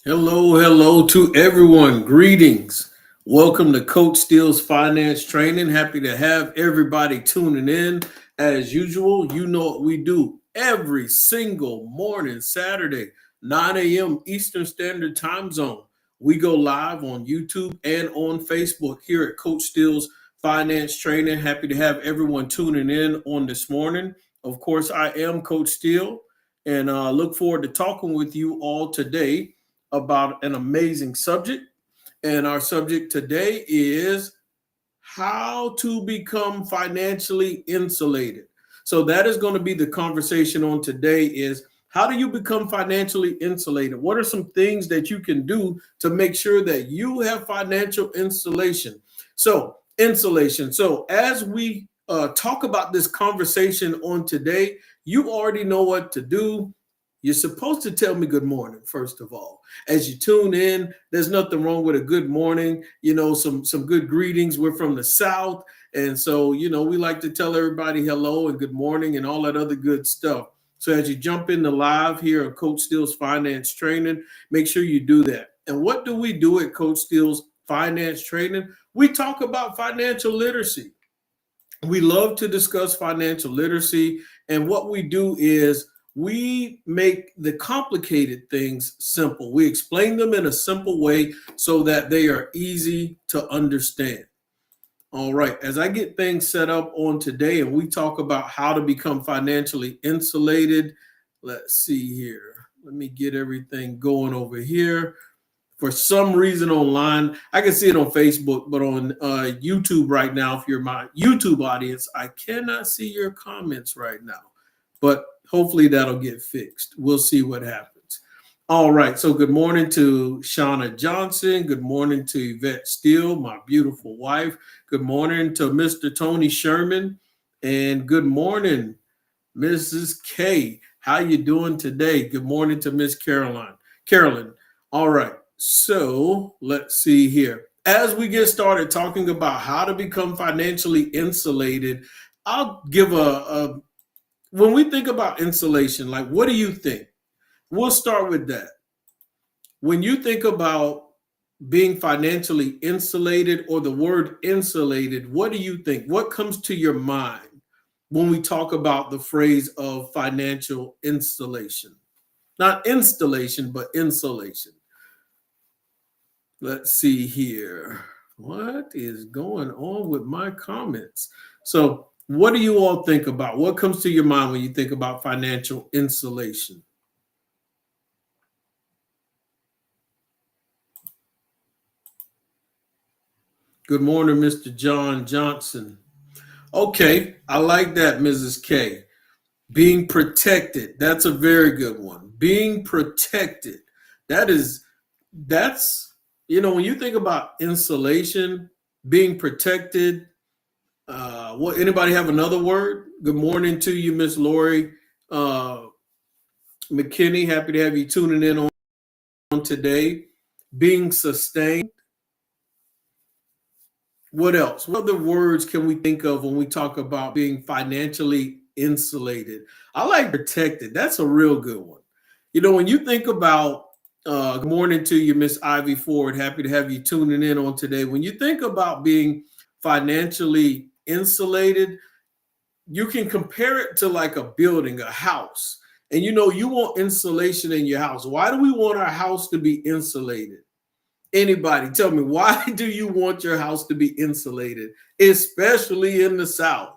Hello to everyone. Greetings. Welcome to Coach Steele's Finance Training. Happy to have everybody tuning in. As usual, you know what we do every single morning, Saturday, 9 a.m. Eastern Standard Time Zone. We go live on YouTube and on Facebook here at Coach Steele's Finance Training. Happy to have everyone tuning in on this morning. Of course, I am Coach Steele and look forward to talking with you all today about an amazing subject. And our subject today is how to become financially insulated. So that is going to be the conversation on today is how do you become financially insulated? What are some things that you can do to make sure that you have financial insulation? So insulation. So as we talk about this conversation on today, you already know what to do. You're supposed to tell me good morning, first of all. As you tune in, there's nothing wrong with a good morning, some good greetings. We're from the South. And so, we like to tell everybody hello and good morning and all that other good stuff. So as you jump in the live here at Coach Steele's Finance Training, make sure you do that. And what do we do at Coach Steele's Finance Training? We talk about financial literacy. We love to discuss financial literacy. And what we do is we make the complicated things simple. We explain them in a simple way so that they are easy to understand. All right, as I get things set up on today and we talk about how to become financially insulated, let's see here. Let me get everything going over here. For some reason online, I can see it on Facebook, but on YouTube right now, if you're my YouTube audience, I cannot see your comments right now. But hopefully that'll get fixed. We'll see what happens. All right. So good morning to Shauna Johnson. Good morning to Yvette Steele, my beautiful wife. Good morning to Mr. Tony Sherman. And good morning, Mrs. K. How you doing today? Good morning to Miss Carolyn. All right. So let's see here. As we get started talking about how to become financially insulated, I'll give when we think about insulation, like what do you think? We'll start with that. When you think about being financially insulated or the word insulated, what do you think? What comes to your mind when we talk about the phrase of financial insulation? Not installation, but insulation. Let's see here. What is going on with my comments? So, what do you all think about? What comes to your mind when you think about financial insulation? Good morning, Mr. John Johnson. Okay, I like that, Mrs. K. Being protected. That's a very good one. Being protected. That's, when you think about insulation, being protected, anybody have another word? Good morning to you, Miss Lori McKinney. Happy to have you tuning in on today. Being sustained. What else? What other words can we think of when we talk about being financially insulated? I like protected. That's a real good one. When you think about, good morning to you, Miss Ivy Ford. Happy to have you tuning in on today. When you think about being financially insulated, you can compare it to like a building, a house. And you want insulation in your house. Why do we want our house to be insulated? Anybody tell me, why do you want your house to be insulated, especially in the South?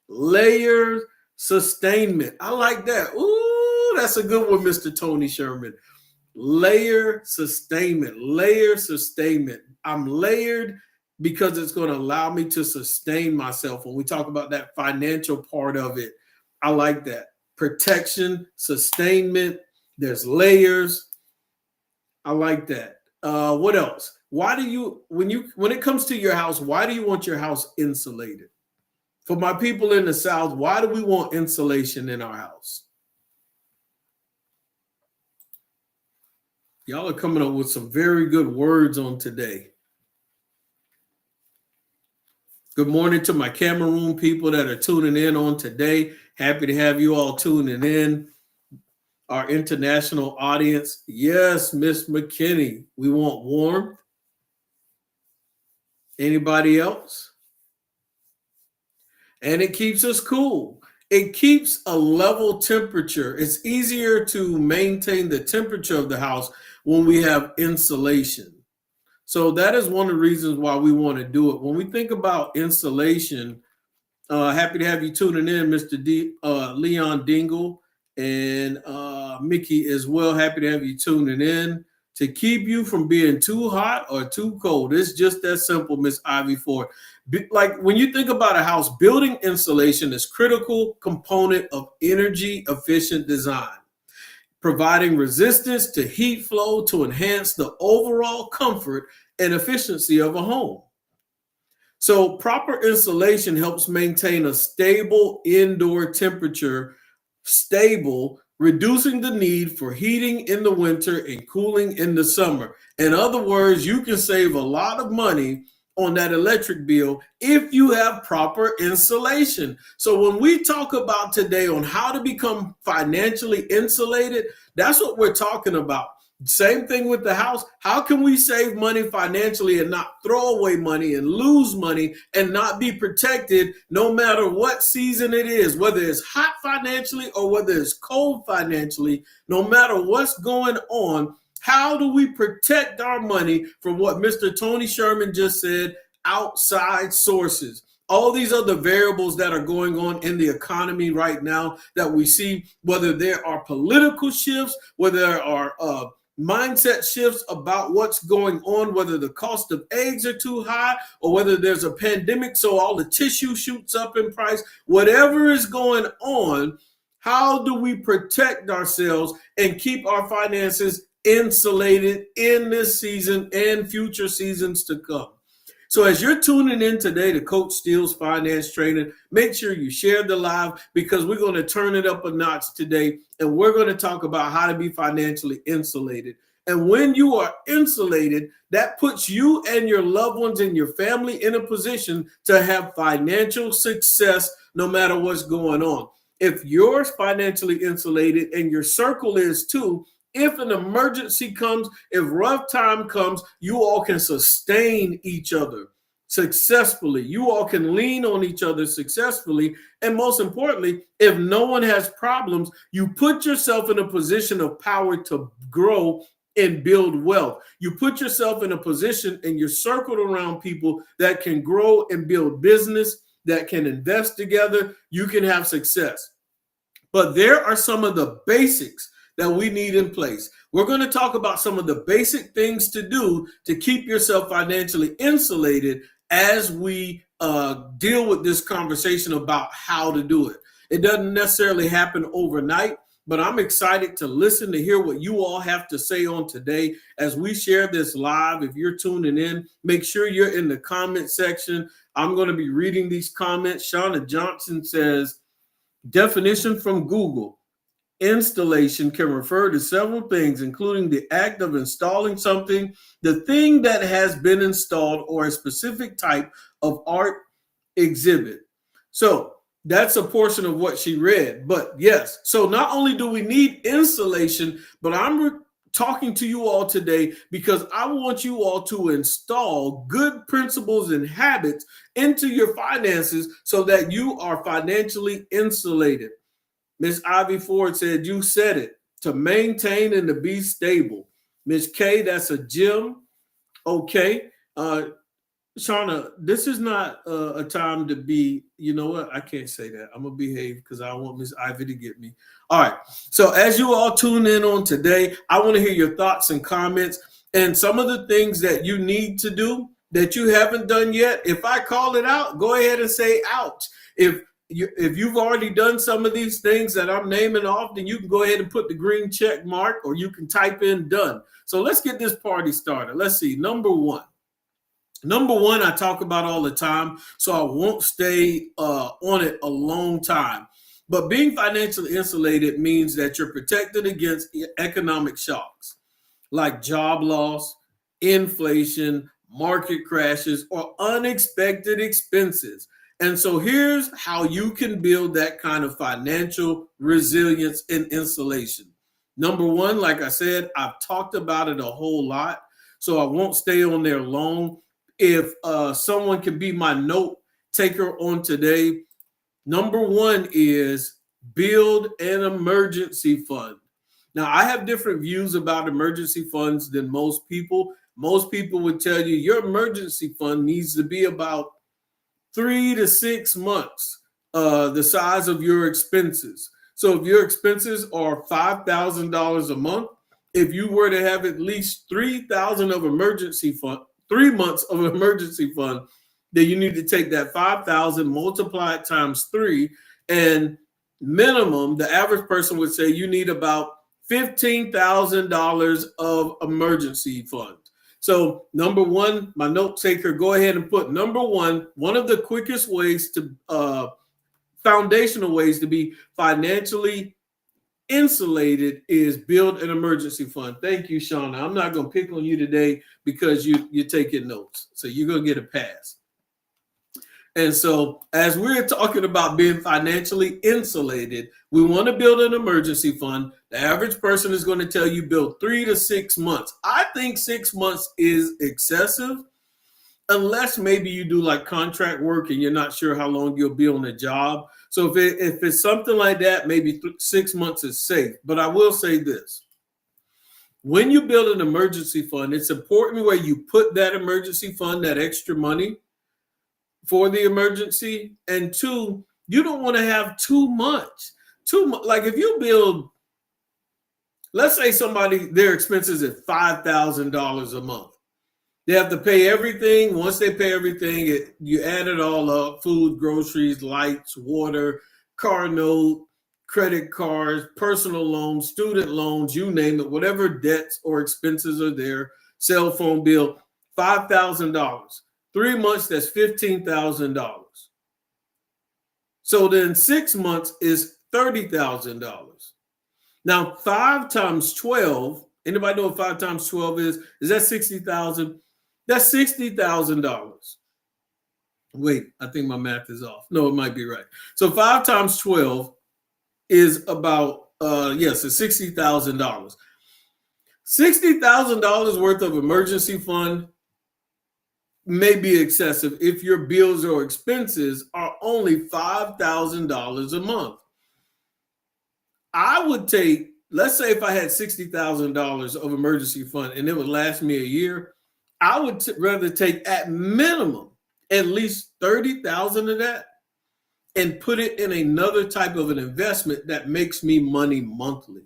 Layer sustainment. I like that. Ooh, that's a good one, Mr. Tony Sherman. Layer sustainment. I'm layered because it's going to allow me to sustain myself. When we talk about that financial part of it, I like that. Protection, sustainment, there's layers. I like that. What else? Why do you, when it comes to your house, why do you want your house insulated? For my people in the South, why do we want insulation in our house? Y'all are coming up with some very good words on today. Good morning to my Cameroon people that are tuning in on today. Happy to have you all tuning in. our international audience. Yes, Miss McKinney, we want warmth. Anybody else? And it keeps us cool. It keeps a level temperature. It's easier to maintain the temperature of the house when we have insulation. So that is one of the reasons why we want to do it. When we think about insulation, happy to have you tuning in, Mr. Leon Dingle and Mickey as well. Happy to have you tuning in to keep you from being too hot or too cold. It's just that simple, Miss Ivy Ford. Like when you think about a house, building insulation is critical component of energy efficient design, providing resistance to heat flow to enhance the overall comfort and efficiency of a home. So proper insulation helps maintain a stable indoor temperature, reducing the need for heating in the winter and cooling in the summer. In other words, you can save a lot of money on that electric bill if you have proper insulation. So when we talk about today on how to become financially insulated, that's what we're talking about. Same thing with the house. How can we save money financially and not throw away money and lose money and not be protected no matter what season it is, whether it's hot financially or whether it's cold financially, no matter what's going on? How do we protect our money from what Mr. Tony Sherman just said, outside sources? All these other variables that are going on in the economy right now that we see, whether there are political shifts, whether there are mindset shifts about what's going on, whether the cost of eggs are too high or whether there's a pandemic, so all the tissue shoots up in price, whatever is going on, how do we protect ourselves and keep our finances insulated in this season and future seasons to come? So as you're tuning in today to Coach Steele's Finance Training, make sure you share the live because we're going to turn it up a notch today and we're going to talk about how to be financially insulated. And when you are insulated, that puts you and your loved ones and your family in a position to have financial success no matter what's going on. If you're financially insulated and your circle is too, if an emergency comes, if rough time comes, you all can sustain each other successfully. You all can lean on each other successfully. And most importantly, if no one has problems, you put yourself in a position of power to grow and build wealth. You put yourself in a position and you're circled around people that can grow and build business, that can invest together. You can have success. But there are some of the basics that we need in place. We're going to talk about some of the basic things to do to keep yourself financially insulated as we deal with this conversation about how to do it. It doesn't necessarily happen overnight, but I'm excited to listen to hear what you all have to say on today as we share this live. If you're tuning in, make sure you're in the comment section. I'm going to be reading these comments. Shauna Johnson says, definition from Google. Installation can refer to several things, including the act of installing something, the thing that has been installed, or a specific type of art exhibit. So that's a portion of what she read. But yes, so not only do we need insulation, but I'm talking to you all today because I want you all to install good principles and habits into your finances so that you are financially insulated. Miss Ivy Ford said, you said it, to maintain and to be stable. Miss K, that's a gym. Okay. Shauna, this is not a time to be, you know what? I can't say that. I'm going to behave because I want Miss Ivy to get me. All right. So as you all tune in on today, I want to hear your thoughts and comments and some of the things that you need to do that you haven't done yet. If I call it out, go ahead and say ouch. If you've already done some of these things that I'm naming off, then you can go ahead and put the green check mark or you can type in done. So let's get this party started. Let's see. Number one, I talk about all the time, so I won't stay on it a long time. But being financially insulated means that you're protected against economic shocks like job loss, inflation, market crashes, or unexpected expenses. And so here's how you can build that kind of financial resilience and insulation. Number one, like I said, I've talked about it a whole lot, so I won't stay on there long. If someone can be my note taker on today, number one is build an emergency fund. Now, I have different views about emergency funds than most people. Most people would tell you your emergency fund needs to be about 3 to 6 months, the size of your expenses. So if your expenses are $5,000 a month, if you were to have at least 3,000 of emergency fund, 3 months of emergency fund, then you need to take that 5,000, multiply it times 3, and minimum, the average person would say you need about $15,000 of emergency fund. So number one, my note taker, go ahead and put number one of the quickest ways to, foundational ways to be financially insulated is build an emergency fund. Thank you, Shauna. I'm not going to pick on you today because you're taking notes. So you're going to get a pass. And so as we're talking about being financially insulated, we want to build an emergency fund. The average person is going to tell you build 3 to 6 months. I think 6 months is excessive, unless maybe you do like contract work and you're not sure how long you'll be on the job. So if it's something like that, maybe 6 months is safe. But I will say this. When you build an emergency fund, it's important where you put that emergency fund, that extra money for the emergency. And two, you don't want to have too much. Like if you build, let's say somebody, their expenses at $5,000 a month. They have to pay everything. Once they pay everything, you add it all up: food, groceries, lights, water, car note, credit cards, personal loans, student loans, you name it, whatever debts or expenses are there, cell phone bill, $5,000. 3 months, that's $15,000. So then 6 months is $30,000. Now 5 times 12, anybody know what 5 times 12 is? Is that 60,000? That's $60,000. Wait, I think my math is off. No, it might be right. So 5 times 12 is about, it's $60,000. $60,000 worth of emergency fund may be excessive if your bills or expenses are only $5,000 a month. I would take, let's say if I had $60,000 of emergency fund and it would last me a year, I would rather take at minimum at least 30,000 of that and put it in another type of an investment that makes me money monthly,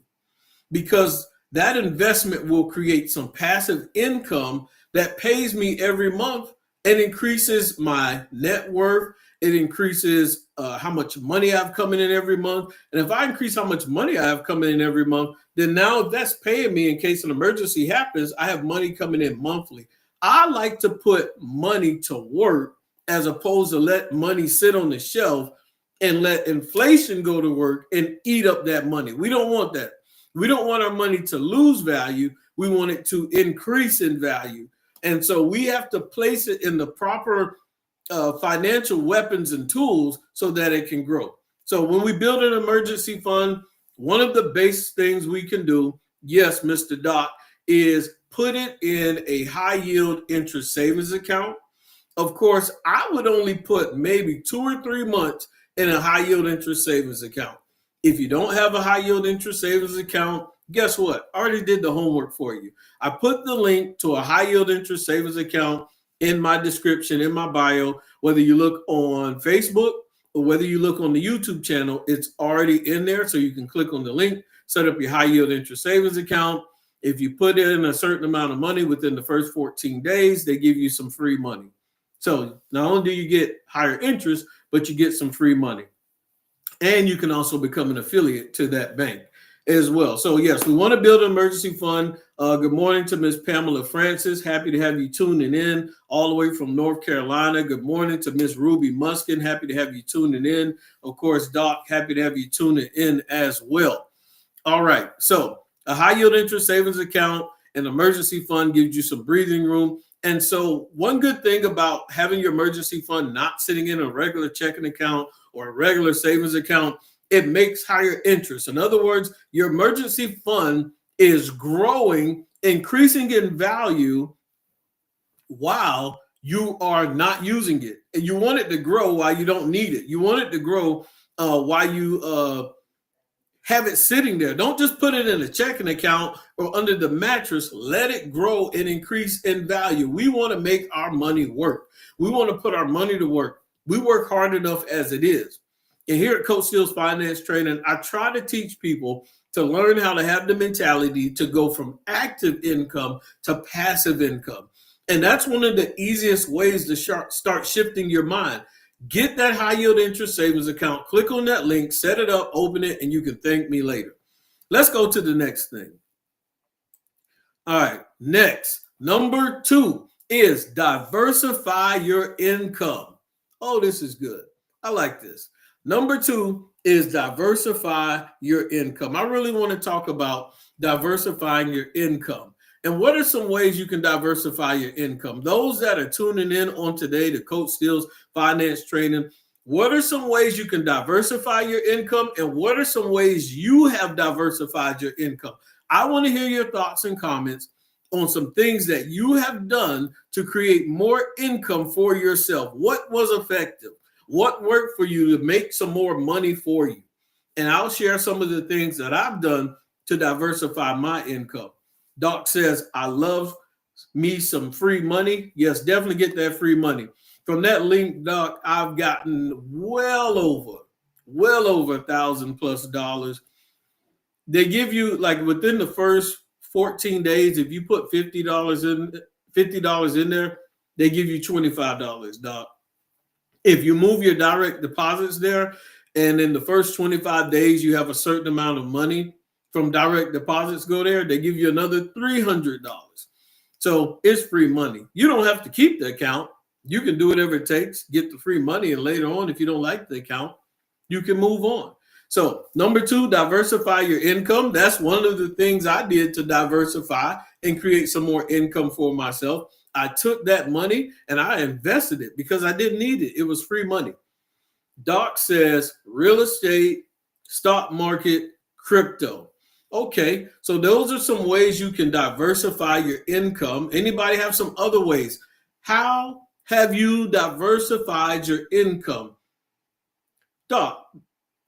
because that investment will create some passive income that pays me every month and increases my net worth. It increases how much money I have coming in every month. And if I increase how much money I have coming in every month, then now that's paying me in case an emergency happens. I have money coming in monthly. I like to put money to work as opposed to let money sit on the shelf and let inflation go to work and eat up that money. We don't want that. We don't want our money to lose value. We want it to increase in value. And so we have to place it in the proper financial weapons and tools so that it can grow. So when we build an emergency fund, one of the base things we can do, yes, Mr. Doc, is put it in a high yield interest savings account. Of course, I would only put maybe 2 or 3 months in a high yield interest savings account. If you don't have a high yield interest savings account, guess what? I already did the homework for you. I put the link to a high yield interest savings account in my description, in my bio. Whether you look on Facebook or whether you look on the YouTube channel, it's already in there. So you can click on the link, set up your high yield interest savings account. If you put in a certain amount of money within the first 14 days, they give you some free money. So not only do you get higher interest, but you get some free money. And you can also become an affiliate to that bank as well. So yes, we want to build an emergency fund. Good morning to Miss Pamela Francis. Happy to have you tuning in all the way from North Carolina. Good morning to Miss Ruby Muskin. Happy to have you tuning in. Of course, Doc, happy to have you tuning in as well. All right. So a high yield interest savings account, an emergency fund gives you some breathing room. And so one good thing about having your emergency fund not sitting in a regular checking account or a regular savings account, it makes higher interest. In other words, your emergency fund is growing, increasing in value while you are not using it. And you want it to grow while you don't need it. You want it to grow while you have it sitting there. Don't just put it in a checking account or under the mattress. Let it grow and increase in value. We want to make our money work. We want to put our money to work. We work hard enough as it is. And here at Coach Steele's Finance Training, I try to teach people to learn how to have the mentality to go from active income to passive income. And that's one of the easiest ways to start shifting your mind. Get that high yield interest savings account, click on that link, set it up, open it, and you can thank me later. Let's go to the next thing. All right, next, number 2 is diversify your income. Oh, this is good. I like this. Number 2 is diversify your income. I really want to talk about diversifying your income. And what are some ways you can diversify your income? Those that are tuning in on today to Coach Steele's Finance Training, what are some ways you can diversify your income? And what are some ways you have diversified your income? I want to hear your thoughts and comments on some things that you have done to create more income for yourself. What was effective? What worked for you to make some more money for you? And I'll share some of the things that I've done to diversify my income. Doc says, I love me some free money. Yes, definitely get that free money. From that link, Doc, I've gotten well over $1,000+ They give you, like, within the first 14 days, if you put $50 in there, they give you $25, Doc. If you move your direct deposits there, and in the first 25 days, you have a certain amount of money from direct deposits go there, they give you another $300. So it's free money. You don't have to keep the account. You can do whatever it takes, get the free money, and later on, if you don't like the account, you can move on. So number 2, diversify your income. That's one of the things I did to diversify and create some more income for myself. I took that money and I invested it because I didn't need it. It was free money. Doc says real estate, stock market, crypto. Okay, so those are some ways you can diversify your income. Anybody have some other ways? How have you diversified your income? Doc,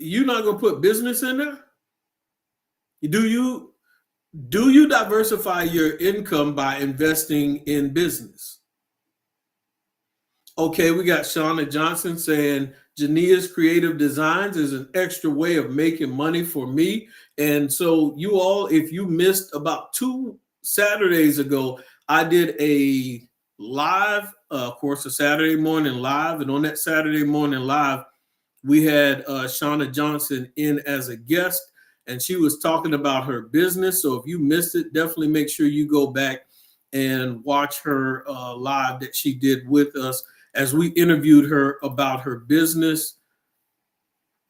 you're not going to put business in there? Do you diversify your income by investing in business? Okay, we got Shauna Johnson saying Jania's Creative Designs is an extra way of making money for me. And so you all, if you missed about 2 Saturdays ago, I did a live, of course, a Saturday morning live. And on that Saturday morning live, we had Shauna Johnson in as a guest, and she was talking about her business. So if you missed it, definitely make sure you go back and watch her live that she did with us as we interviewed her about her business.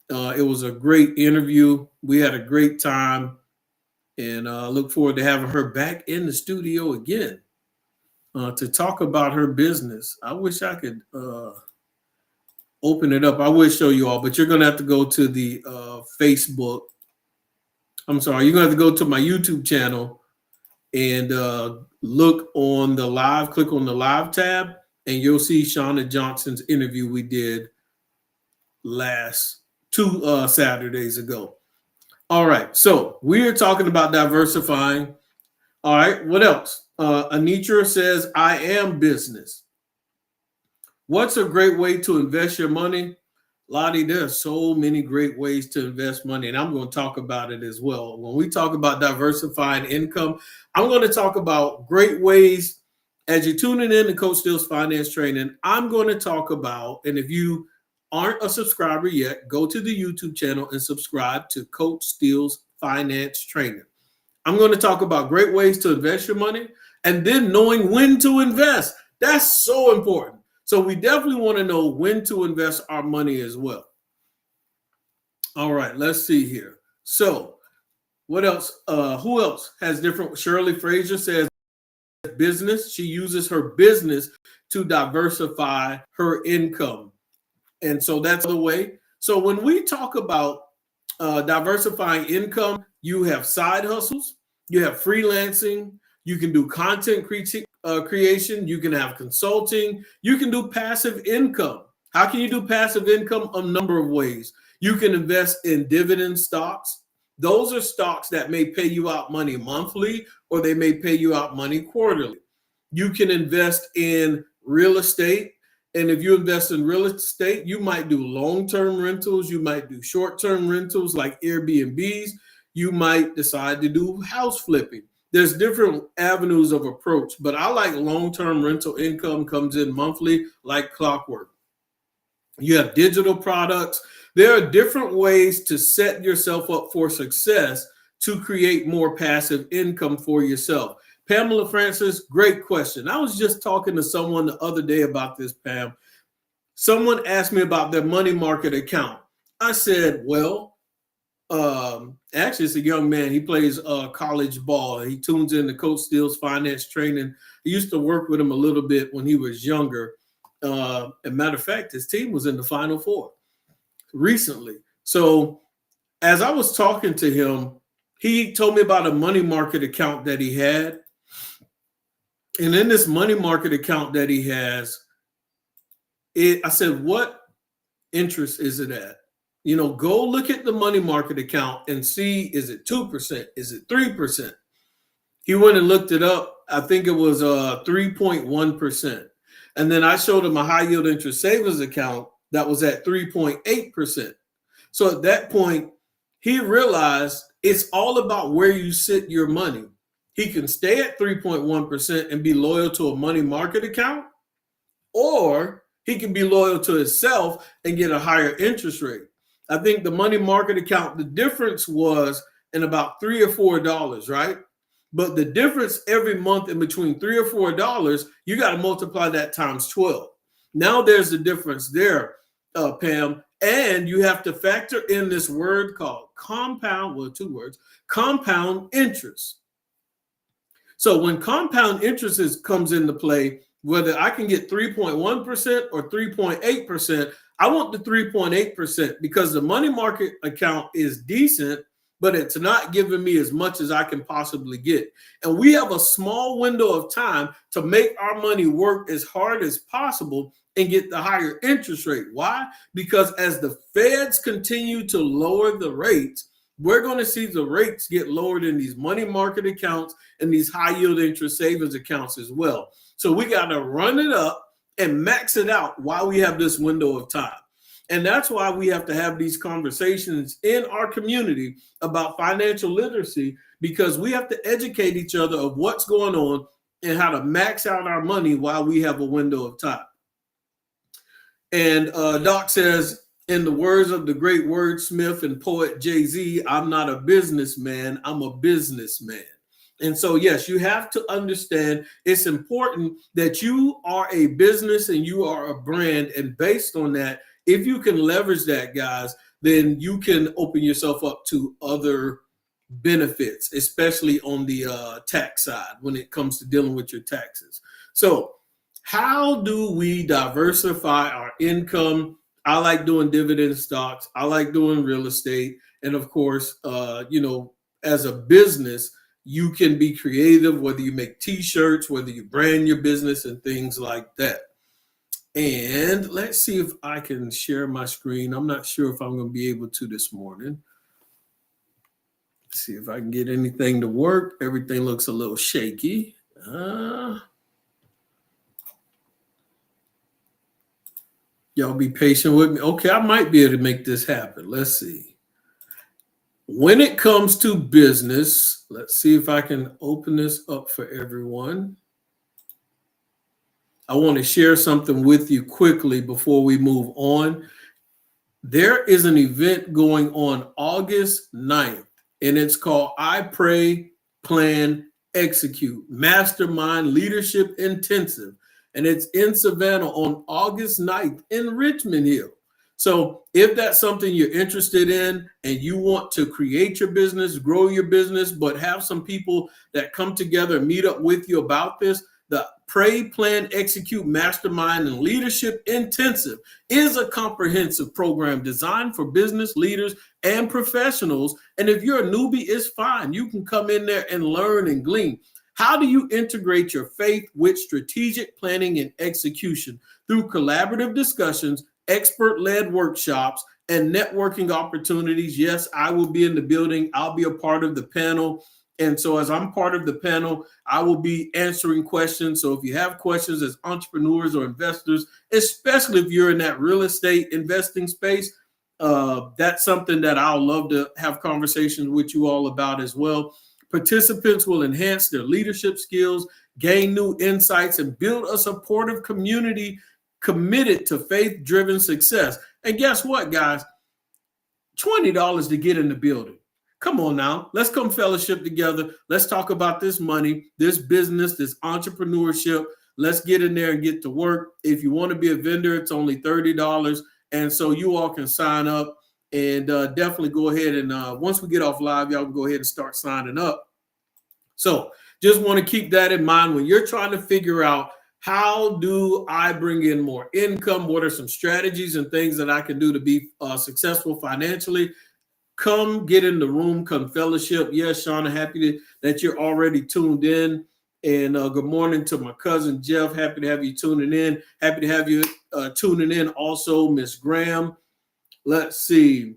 It was a great interview. We had a great time, and look forward to having her back in the studio again to talk about her business. I wish I could open it up. I will show you all, but you're going to have to go to the Facebook. I'm sorry, you're going to have to go to my YouTube channel and look on the live, click on the live tab, and you'll see Shauna Johnson's interview we did last 2 Saturdays ago. All right, so we are talking about diversifying. All right, what else? Anitra says, I am business. What's a great way to invest your money? Lottie, there are so many great ways to invest money, and I'm going to talk about it as well. When we talk about diversifying income, I'm going to talk about great ways. As you're tuning in to Coach Steele's Finance Training, I'm going to talk about, and if you aren't a subscriber yet, go to the YouTube channel and subscribe to Coach Steele's Finance Training. I'm going to talk about great ways to invest your money and then knowing when to invest. That's so important. So we definitely want to know when to invest our money as well. All right, let's see here. So what else? Who else has different? Shirley Frazier says business. She uses her business to diversify her income. And so that's the way. So when we talk about diversifying income, you have side hustles, you have freelancing, you can do content creation, you can have consulting, you can do passive income. How can you do passive income? A number of ways. You can invest in dividend stocks. Those are stocks that may pay you out money monthly, or they may pay you out money quarterly. You can invest in real estate. And if you invest in real estate, you might do long-term rentals. You might do short-term rentals like Airbnbs. You might decide to do house flipping. There's different avenues of approach, but I like long-term rental income comes in monthly like clockwork. You have digital products. There are different ways to set yourself up for success to create more passive income for yourself. Pamela Francis, great question. I was just talking to someone the other day about this, Pam. Someone asked me about their money market account. I said, well, actually, it's a young man. He plays college ball. He tunes in to Coach Steele's finance training. I used to work with him a little bit when he was younger. As a matter of fact, his team was in the Final Four recently. So as I was talking to him, he told me about a money market account that he had. And in this money market account that he has, I said, what interest is it at? You know, go look at the money market account and see, is it 2%? Is it 3%? He went and looked it up. I think it was 3.1%. And then I showed him a high yield interest savings account that was at 3.8%. So at that point, he realized it's all about where you sit your money. He can stay at 3.1% and be loyal to a money market account, or he can be loyal to himself and get a higher interest rate. I think the money market account, the difference was in about $3 or $4, right? But the difference every month in between $3 or $4, you got to multiply that times 12. Now there's a difference there, Pam, and you have to factor in this word called compound, well, 2 words, compound interest. So when compound interest comes into play, whether I can get 3.1% or 3.8%, I want the 3.8% because the money market account is decent, but it's not giving me as much as I can possibly get. And we have a small window of time to make our money work as hard as possible and get the higher interest rate. Why? Because as the feds continue to lower the rates, we're going to see the rates get lowered in these money market accounts and these high yield interest savings accounts as well. So we got to run it up and max it out while we have this window of time. And that's why we have to have these conversations in our community about financial literacy, because we have to educate each other of what's going on and how to max out our money while we have a window of time. And Doc says, in the words of the great wordsmith and poet Jay-Z, I'm not a businessman, I'm a businessman. And so, yes, you have to understand it's important that you are a business and you are a brand. And based on that, if you can leverage that, guys, then you can open yourself up to other benefits, especially on the tax side when it comes to dealing with your taxes. So how do we diversify our income? I like doing dividend stocks. I like doing real estate. And of course, as a business, you can be creative, whether you make t-shirts, whether you brand your business and things like that. And let's see if I can share my screen. I'm not sure if I'm going to be able to this morning. Let's see if I can get anything to work. Everything looks a little shaky. Y'all be patient with me. Okay, I might be able to make this happen. Let's see. When it comes to business, let's see if I can open this up for everyone. I want to share something with you quickly before we move on. There is an event going on August 9th, and it's called I Pray, Plan, Execute, Mastermind Leadership Intensive. And it's in Savannah on August 9th in Richmond Hill. So if that's something you're interested in and you want to create your business, grow your business, but have some people that come together and meet up with you about this, The Pray, Plan, Execute, Mastermind, and Leadership Intensive is a comprehensive program designed for business leaders and professionals. And if you're a newbie, it's fine. You can come in there and learn and glean. How do you integrate your faith with strategic planning and execution through collaborative discussions, expert-led workshops, and networking opportunities? Yes, I will be in the building. I'll be a part of the panel. And so as I'm part of the panel, I will be answering questions. So if you have questions as entrepreneurs or investors, especially if you're in that real estate investing space, that's something that I'll love to have conversations with you all about as well. Participants will enhance their leadership skills, gain new insights, and build a supportive community committed to faith-driven success. And guess what, guys? $20 to get in the building. Come on now, let's come fellowship together. Let's talk about this money, this business, this entrepreneurship. Let's get in there and get to work. If you want to be a vendor, it's only $30. And so you all can sign up and definitely go ahead and once we get off live, y'all can go ahead and start signing up. So just want to keep that in mind when you're trying to figure out, how do I bring in more income? What are some strategies and things that I can do to be successful financially? Come get in the room, come fellowship. Yes, Shauna, happy that you're already tuned in. And good morning to my cousin, Jeff. Happy to have you tuning in. Happy to have you tuning in also, Miss Graham. Let's see.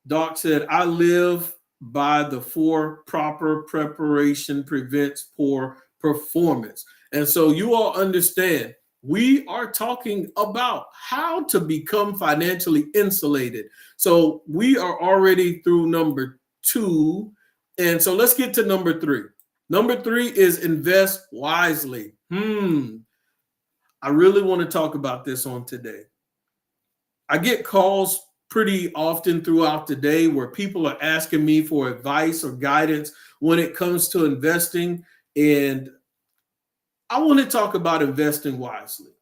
Doc said, I live by the 4 proper preparation prevents poor performance. And so you all understand, we are talking about how to become financially insulated. So we are already through number 2. And so let's get to number 3. Number 3 is invest wisely. I really want to talk about this on today. I get calls pretty often throughout the day where people are asking me for advice or guidance when it comes to investing. And I want to talk about investing wisely.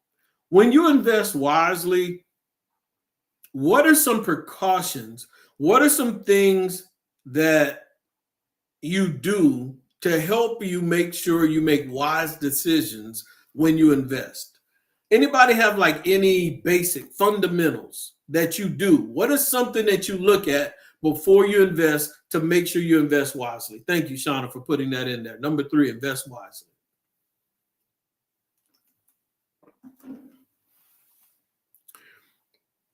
When you invest wisely, what are some precautions? What are some things that you do to help you make sure you make wise decisions when you invest? Anybody have like any basic fundamentals that you do? What is something that you look at before you invest to make sure you invest wisely? Thank you, Shauna, for putting that in there. Number 3, invest wisely.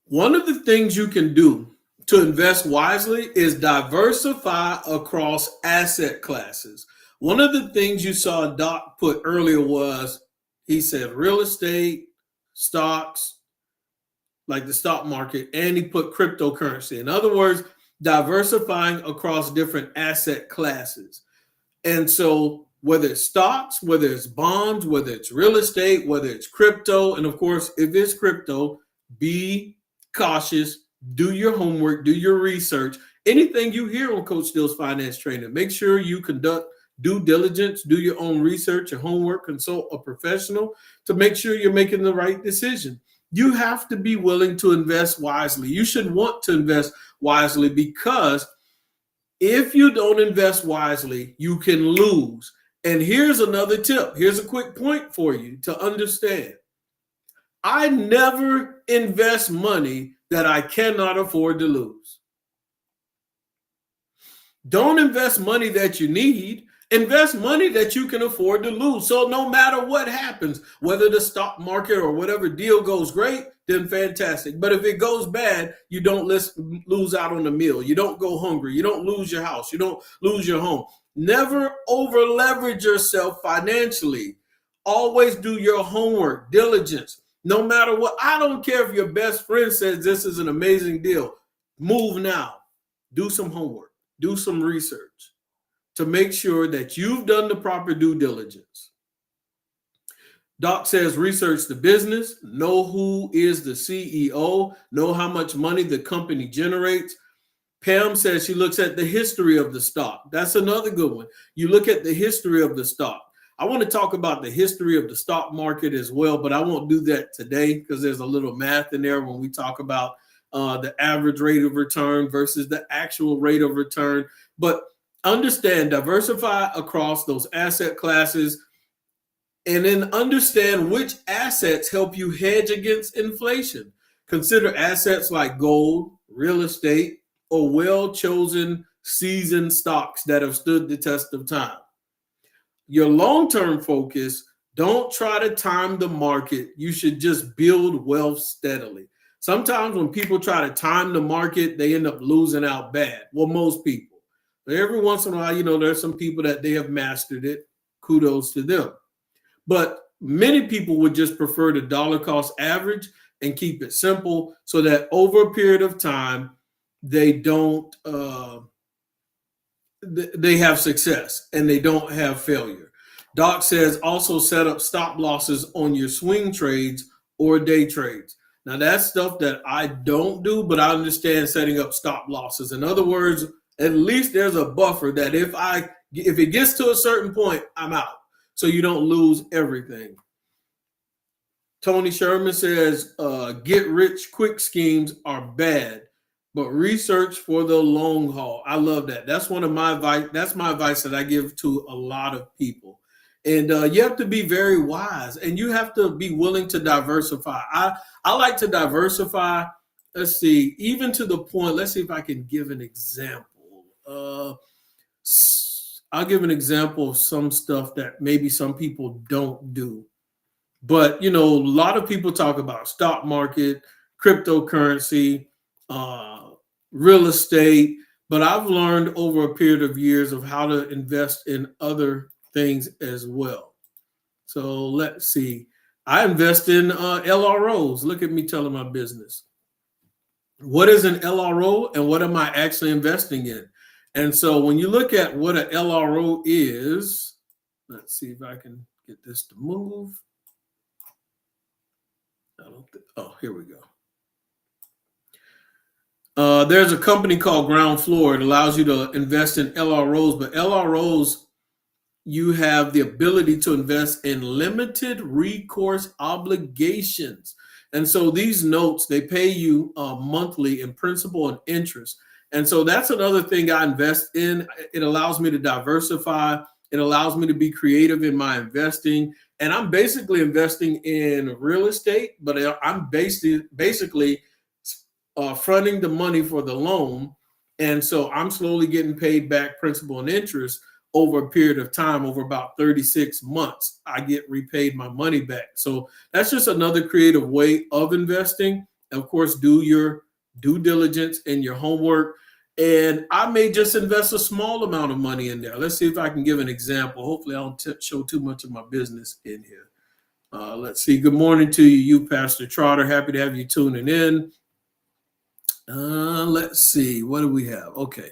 One of the things you can do to invest wisely is diversify across asset classes. One of the things you saw Doc put earlier was, he said real estate, stocks, like the stock market, and he put cryptocurrency. In other words, diversifying across different asset classes. And so whether it's stocks, whether it's bonds, whether it's real estate, whether it's crypto, and of course, if it's crypto, be cautious, do your homework, do your research. Anything you hear on Coach Steele's Finance Training, make sure you conduct due diligence, do your own research, your homework, consult a professional to make sure you're making the right decision. You have to be willing to invest wisely. You should want to invest wisely, because if you don't invest wisely, you can lose. And here's another tip. Here's a quick point for you to understand. I never invest money that I cannot afford to lose. Don't invest money that you need. Invest money that you can afford to lose. So no matter what happens, whether the stock market or whatever deal goes great, then fantastic. But if it goes bad, you don't lose out on the meal. You don't go hungry. You don't lose your house. You don't lose your home. Never over leverage yourself financially. Always do your homework, diligence. No matter what. I don't care if your best friend says this is an amazing deal. Move now. Do some homework. Do some research to make sure that you've done the proper due diligence. Doc says research the business, know who is the CEO, know how much money the company generates. Pam says she looks at the history of the stock. That's another good one. You look at the history of the stock. I want to talk about the history of the stock market as well, but I won't do that today because there's a little math in there when we talk about the average rate of return versus the actual rate of return. But understand, diversify across those asset classes. And then understand which assets help you hedge against inflation. Consider assets like gold, real estate, or well-chosen seasoned stocks that have stood the test of time. Your long-term focus, don't try to time the market. You should just build wealth steadily. Sometimes when people try to time the market, they end up losing out bad. Well, most people. But every once in a while, there's some people that they have mastered it. Kudos to them. But many people would just prefer the dollar cost average and keep it simple so that over a period of time, they don't they have success and they don't have failure. Doc says also set up stop losses on your swing trades or day trades. Now that's stuff that I don't do, but I understand setting up stop losses. In other words, at least there's a buffer that if it gets to a certain point, I'm out. So you don't lose everything. Tony Sherman says, get rich quick schemes are bad, but research for the long haul. I love that. That's one of my advice. That's my advice that I give to a lot of people. And you have to be very wise, and you have to be willing to diversify. I like to diversify. Let's see, even to the point, let's see if I can give an example. I'll give an example of some stuff that maybe some people don't do. But, a lot of people talk about stock market, cryptocurrency, real estate. But I've learned over a period of years of how to invest in other things as well. So let's see. I invest in LROs. Look at me telling my business. What is an LRO and what am I actually investing in? And so when you look at what an LRO is, let's see if I can get this to move. Here we go. There's a company called Groundfloor. It allows you to invest in LROs, but LROs, you have the ability to invest in limited recourse obligations. And so these notes, they pay you monthly in principal and interest. And so that's another thing I invest in. It allows me to diversify. It allows me to be creative in my investing. And I'm basically investing in real estate, but I'm basically fronting the money for the loan. And so I'm slowly getting paid back principal and interest over a period of time. Over about 36 months, I get repaid my money back. So that's just another creative way of investing. Of course, do your due diligence and your homework. And I may just invest a small amount of money in there. Let's see if I can give an example. Hopefully I don't show too much of my business in here. Let's see. Good morning to you, Pastor Trotter. Happy to have you tuning in. Let's see. What do we have? Okay.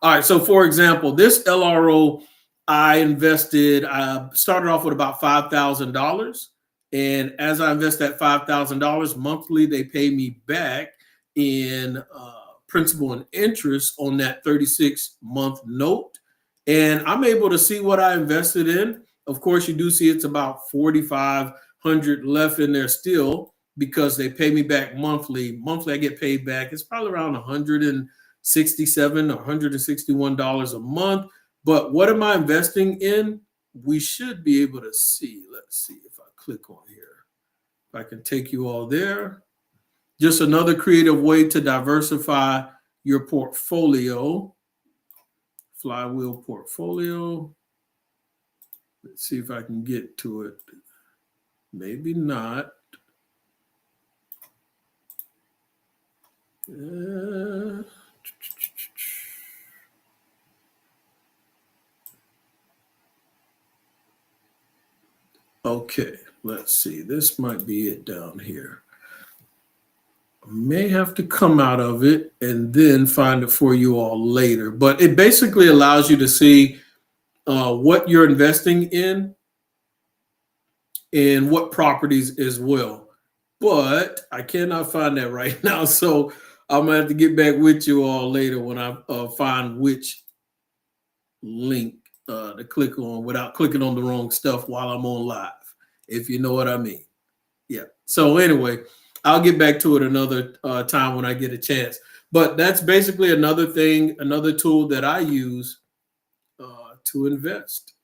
All right. So for example, this LRO, I started off with about $5,000. And as I invest that $5,000 monthly, they pay me back in principal and interest on that 36-month note. And I'm able to see what I invested in. Of course, you do see it's about $4,500 left in there still because they pay me back monthly. Monthly, I get paid back. It's probably around $167 or $161 a month. But what am I investing in? We should be able to see. Let's see if I click on here. If I can take you all there. Just another creative way to diversify your portfolio. Flywheel portfolio. Let's see if I can get to it. Maybe not. Okay, let's see. This might be it down here. I may have to come out of it and then find it for you all later. But it basically allows you to see what you're investing in and what properties as well. But I cannot find that right now. So I'm going to have to get back with you all later when I find which link to click on without clicking on the wrong stuff while I'm on live, if you know what I mean. Yeah. So anyway, I'll get back to it another time when I get a chance. But that's basically another thing, another tool that I use to invest.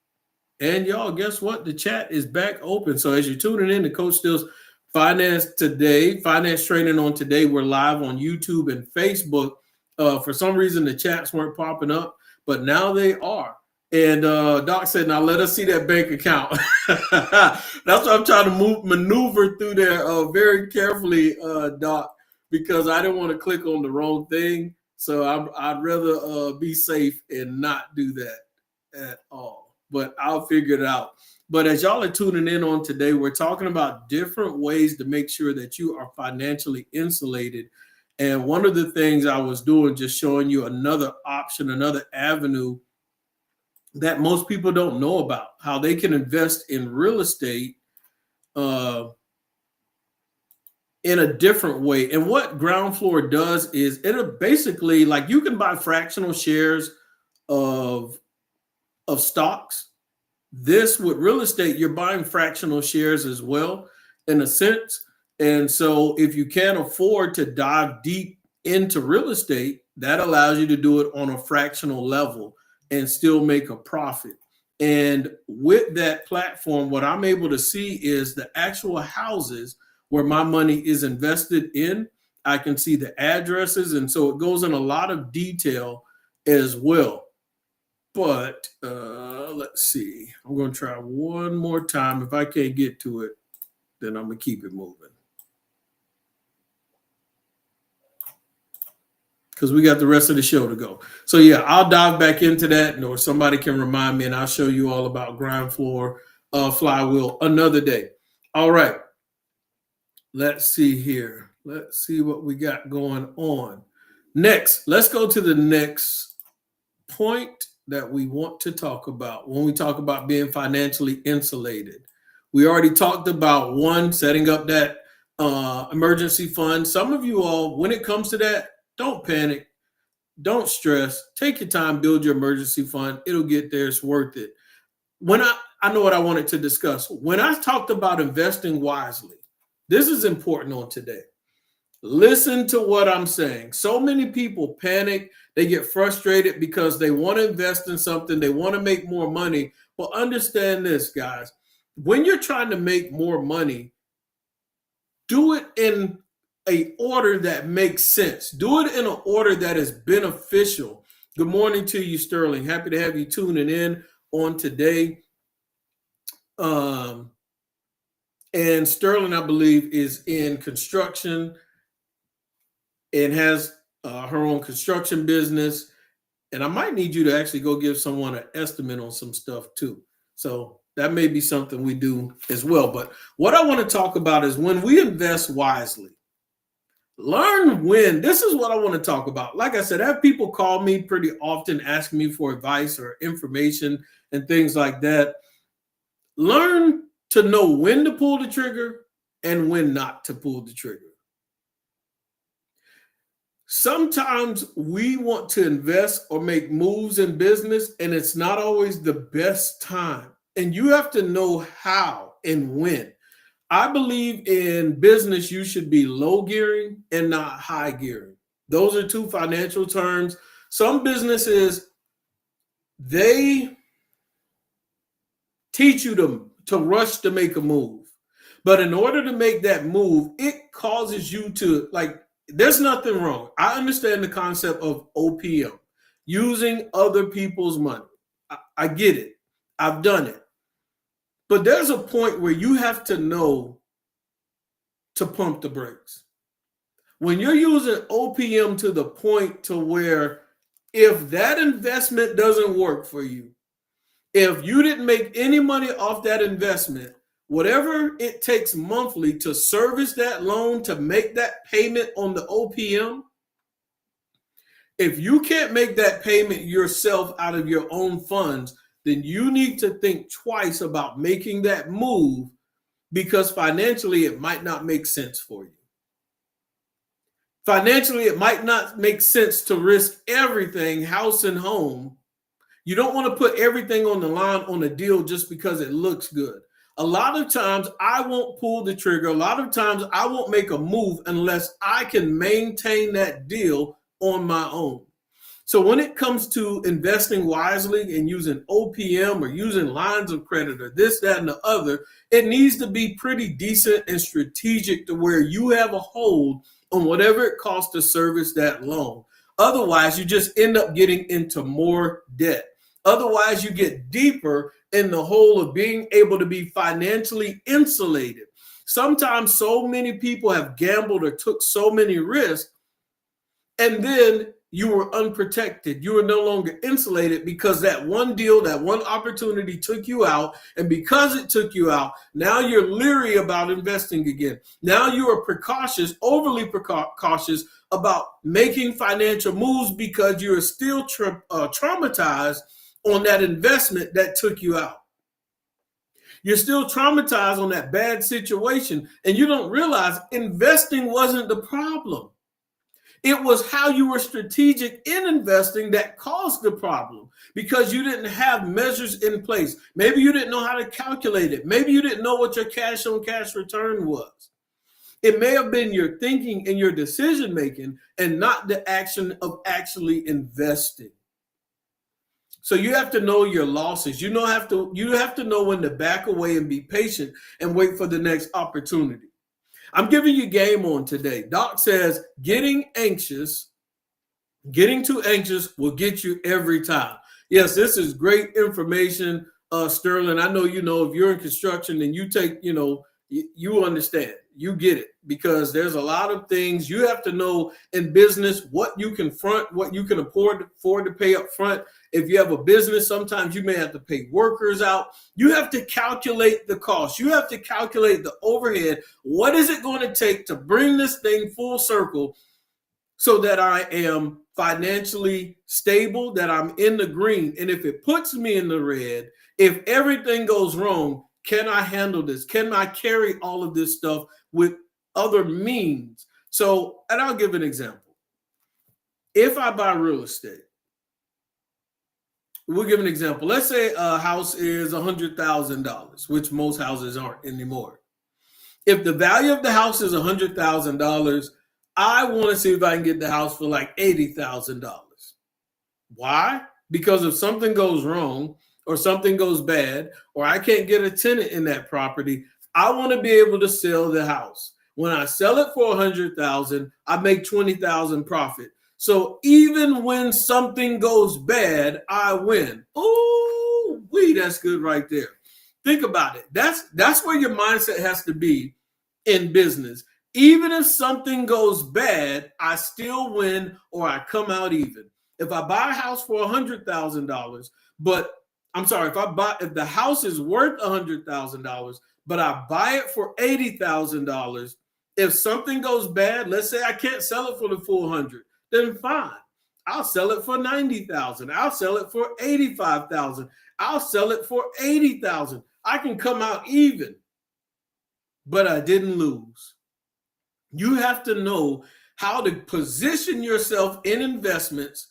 And y'all, guess what? The chat is back open. So as you're tuning in to Coach Steele's Finance Training on Today, we're live on YouTube and Facebook. For some reason, the chats weren't popping up, but now they are. And Doc said, now let us see that bank account. That's why I'm trying to maneuver through there very carefully, Doc, because I didn't want to click on the wrong thing. So I'd rather be safe and not do that at all. But I'll figure it out. But as y'all are tuning in on today, we're talking about different ways to make sure that you are financially insulated. And one of the things I was doing, just showing you another option, another avenue that most people don't know about, how they can invest in real estate in a different way. And what Groundfloor does is it basically, like, you can buy fractional shares of stocks. This, with real estate, you're buying fractional shares as well, in a sense. And so if you can't afford to dive deep into real estate, that allows you to do it on a fractional level and still make a profit. And with that platform, what I'm able to see is the actual houses where my money is invested in. I can see the addresses. And so it goes in a lot of detail as well. But let's see. I'm going to try one more time. If I can't get to it, then I'm going to keep it moving. Because we got the rest of the show to go. So yeah, I'll dive back into that, or somebody can remind me, and I'll show you all about Groundfloor Flywheel another day. All right. Let's see here. Let's see what we got going on. Next, let's go to the next point that we want to talk about when we talk about being financially insulated. We already talked about one, setting up that emergency fund. Some of you all, when it comes to that, don't panic, don't stress, take your time, build your emergency fund. It'll get there. It's worth it. When I know what I wanted to discuss. When I talked about investing wisely, this is important on today. Listen to what I'm saying. So many people panic. They get frustrated because they want to invest in something. They want to make more money. Well, understand this, guys. When you're trying to make more money, do it in an order that makes sense. Do it in an order that is beneficial. Good morning to you, Sterling. Happy to have you tuning in on today. And Sterling, I believe, is in construction and has her own construction business. And I might need you to actually go give someone an estimate on some stuff too. So that may be something we do as well. But what I want to talk about is when we invest wisely, learn when. This is what I want to talk about. Like I said, I have people call me pretty often asking me for advice or information and things like that. Learn to know when to pull the trigger and when not to pull the trigger. Sometimes we want to invest or make moves in business, and it's not always the best time. And you have to know how and when. I believe in business, you should be low gearing and not high gearing. Those are two financial terms. Some businesses, they teach you to rush to make a move. But in order to make that move, it causes you to, like, there's nothing wrong. I understand the concept of OPM, using other people's money. I get it. I've done it. But there's a point where you have to know to pump the brakes. When you're using OPM to the point to where if that investment doesn't work for you, if you didn't make any money off that investment, whatever it takes monthly to service that loan, to make that payment on the OPM, if you can't make that payment yourself out of your own funds, then you need to think twice about making that move, because financially it might not make sense for you. Financially, it might not make sense to risk everything, house and home. You don't want to put everything on the line on a deal just because it looks good. A lot of times I won't pull the trigger. A lot of times I won't make a move unless I can maintain that deal on my own. So when it comes to investing wisely and using OPM or using lines of credit or this, that, and the other, it needs to be pretty decent and strategic to where you have a hold on whatever it costs to service that loan. Otherwise, you just end up getting into more debt. Otherwise, you get deeper in the hole of being able to be financially insulated. Sometimes so many people have gambled or took so many risks, and then you were unprotected. You were no longer insulated because that one deal, that one opportunity took you out. And because it took you out, now you're leery about investing again. Now you are precautious, overly precautious about making financial moves because you are still traumatized on that investment that took you out. You're still traumatized on that bad situation, and you don't realize investing wasn't the problem. It was how you were strategic in investing that caused the problem, because you didn't have measures in place. Maybe you didn't know how to calculate it. Maybe you didn't know what your cash on cash return was. It may have been your thinking and your decision making and not the action of actually investing. So you have to know your losses. You have to know when to back away and be patient and wait for the next opportunity. I'm giving you game on today. Doc says getting too anxious will get you every time. Yes, this is great information, Sterling. I know, if you're in construction and you take, you understand, you get it, because there's a lot of things you have to know in business, what you can front, what you can afford to pay up front. If you have a business, sometimes you may have to pay workers out. You have to calculate the cost. You have to calculate the overhead. What is it going to take to bring this thing full circle so that I am financially stable, that I'm in the green? And if it puts me in the red, if everything goes wrong, can I handle this? Can I carry all of this stuff with other means? So, and I'll give an example. If I buy real estate, we'll give an example. Let's say a house is $100,000, which most houses aren't anymore. If the value of the house is $100,000, I want to see if I can get the house for like $80,000. Why? Because if something goes wrong or something goes bad, or I can't get a tenant in that property, I want to be able to sell the house. When I sell it for $100,000, I make $20,000 profit. So even when something goes bad, I win. Oh, that's good right there. Think about it. That's where your mindset has to be in business. Even if something goes bad, I still win, or I come out even. If I buy a house for $100,000, but I'm sorry, if the house is worth $100,000, but I buy it for $80,000, if something goes bad, let's say I can't sell it for the full 100, then fine. I'll sell it for $90,000. I'll sell it for $85,000. I'll sell it for $80,000. I can come out even, but I didn't lose. You have to know how to position yourself in investments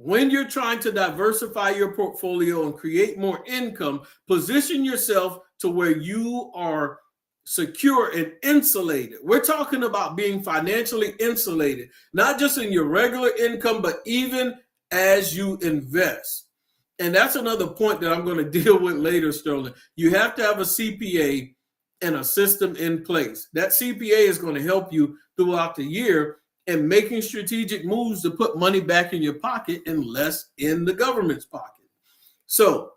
when you're trying to diversify your portfolio and create more income. Position yourself to where you are secure and insulated. We're talking about being financially insulated, not just in your regular income, but even as you invest. And that's another point that I'm going to deal with later, Sterling. You have to have a CPA and a system in place. That CPA is going to help you throughout the year in making strategic moves to put money back in your pocket and less in the government's pocket. So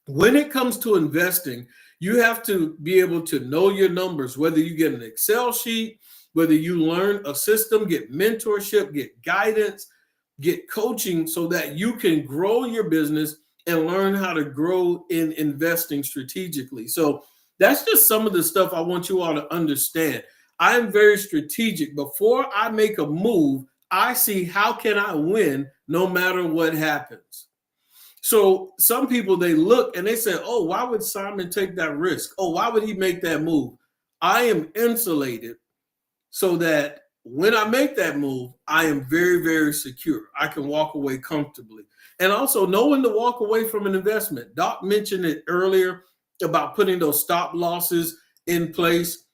when it comes to investing, you have to be able to know your numbers, whether you get an Excel sheet, whether you learn a system, get mentorship, get guidance, get coaching, so that you can grow your business and learn how to grow in investing strategically. So that's just some of the stuff I want you all to understand. I am very strategic. Before I make a move, I see how can I win no matter what happens. So some people, they look and they say, oh, why would Simon take that risk? Oh, why would he make that move? I am insulated so that when I make that move, I am very, very secure. I can walk away comfortably. And also know when to walk away from an investment. Doc mentioned it earlier about putting those stop losses in place.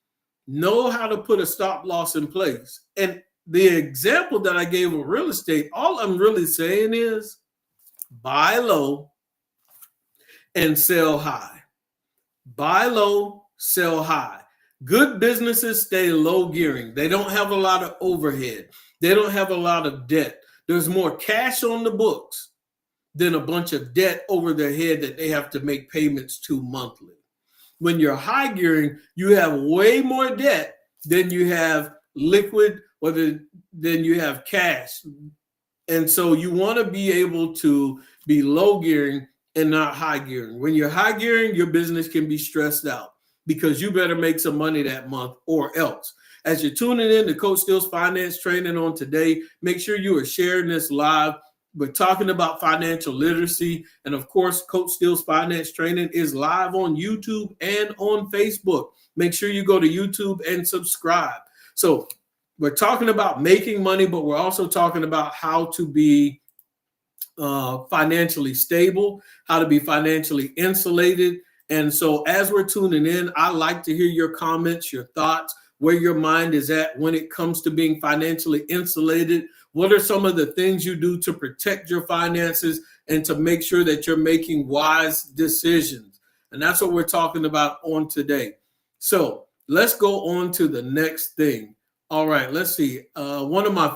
Know how to put a stop loss in place. And the example that I gave of real estate, all I'm really saying is buy low and sell high. Buy low, sell high. Good businesses stay low gearing. They don't have a lot of overhead. They don't have a lot of debt. There's more cash on the books than a bunch of debt over their head that they have to make payments to monthly. When you're high gearing, you have way more debt than you have liquid or than you have cash. And so you want to be able to be low gearing and not high gearing. When you're high gearing, your business can be stressed out because you better make some money that month or else. As you're tuning in to Coach Steele's Finance Training on today, make sure you are sharing this live. We're talking about financial literacy. And of course, Coach Steele's Finance Training is live on YouTube and on Facebook. Make sure you go to YouTube and subscribe. So we're talking about making money, but we're also talking about how to be financially stable, how to be financially insulated. And so as we're tuning in, I like to hear your comments, your thoughts, where your mind is at when it comes to being financially insulated. What are some of the things you do to protect your finances and to make sure that you're making wise decisions? And that's what we're talking about on today. So let's go on to the next thing. All right, let's see. One of my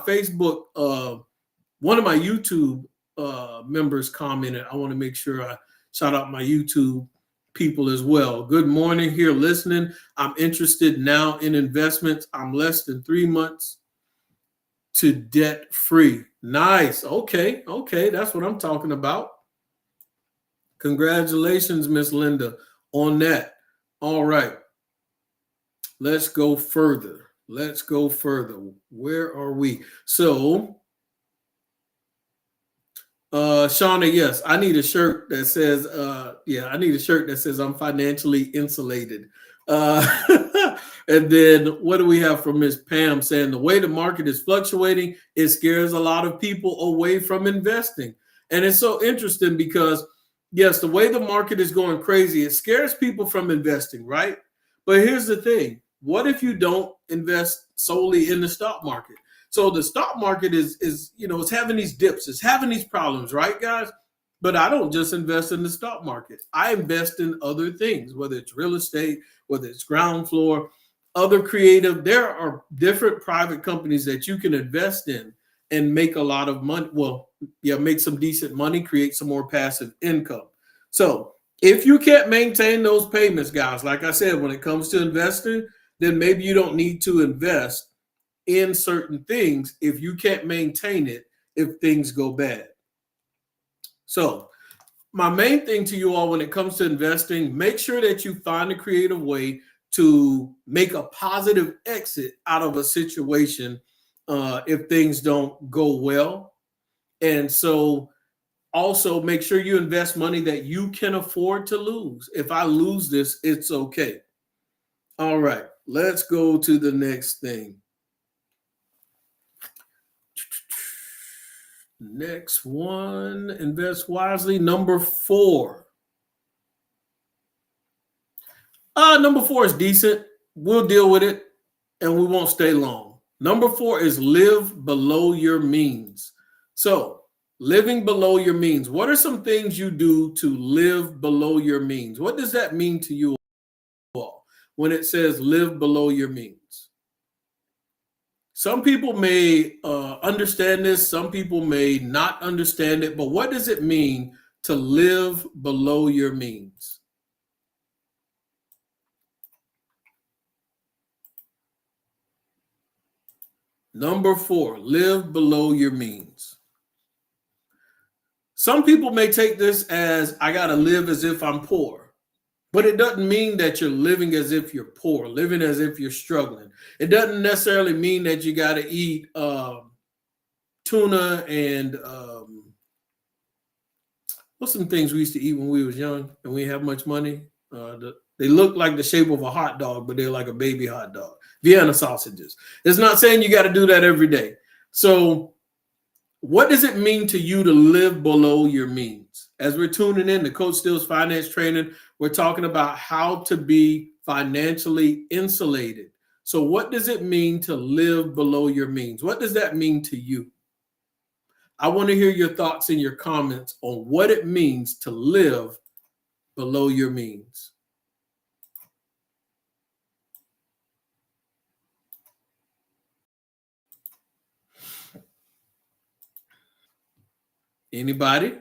YouTube members commented. I want to make sure I shout out my YouTube people as well. Good morning, here listening. I'm interested now in investments. I'm less than 3 months to debt free. Nice. Okay. That's what I'm talking about. Congratulations, Miss Linda, on that. All right. Let's go further. Where are we? So, Shauna, yes, I need a shirt that says, I'm financially insulated. And then what do we have from Miss Pam saying the way the market is fluctuating, it scares a lot of people away from investing. And it's so interesting because, yes, the way the market is going crazy, it scares people from investing, right? But here's the thing. What if you don't invest solely in the stock market? So the stock market is it's having these dips, it's having these problems, right, guys? But I don't just invest in the stock market. I invest in other things, whether it's real estate, whether it's Groundfloor, other creative. There are different private companies that you can invest in and make a lot of money. Well, yeah, make some decent money, create some more passive income. So if you can't maintain those payments, guys, like I said, when it comes to investing, then maybe you don't need to invest in certain things if you can't maintain it if things go bad. So my main thing to you all when it comes to investing, make sure that you find a creative way to make a positive exit out of a situation if things don't go well. And so also make sure you invest money that you can afford to lose. If I lose this, it's okay. All right, let's go to the next thing. Next one, invest wisely. Number 4. Number 4 is decent. We'll deal with it and we won't stay long. Number 4 is live below your means. So living below your means. What are some things you do to live below your means? What does that mean to you all when it says live below your means? Some people may understand this. Some people may not understand it. But what does it mean to live below your means? Number 4, live below your means. Some people may take this as I got to live as if I'm poor. But it doesn't mean that you're living as if you're poor, living as if you're struggling. It doesn't necessarily mean that you got to eat tuna and what's some things we used to eat when we was young and we didn't have much money? They look like the shape of a hot dog, but they're like a baby hot dog. Vienna sausages. It's not saying you got to do that every day. So what does it mean to you to live below your means? As we're tuning in to Coach Steele's Finance Training, we're talking about how to be financially insulated. So what does it mean to live below your means? What does that mean to you? I want to hear your thoughts and your comments on what it means to live below your means. Anybody?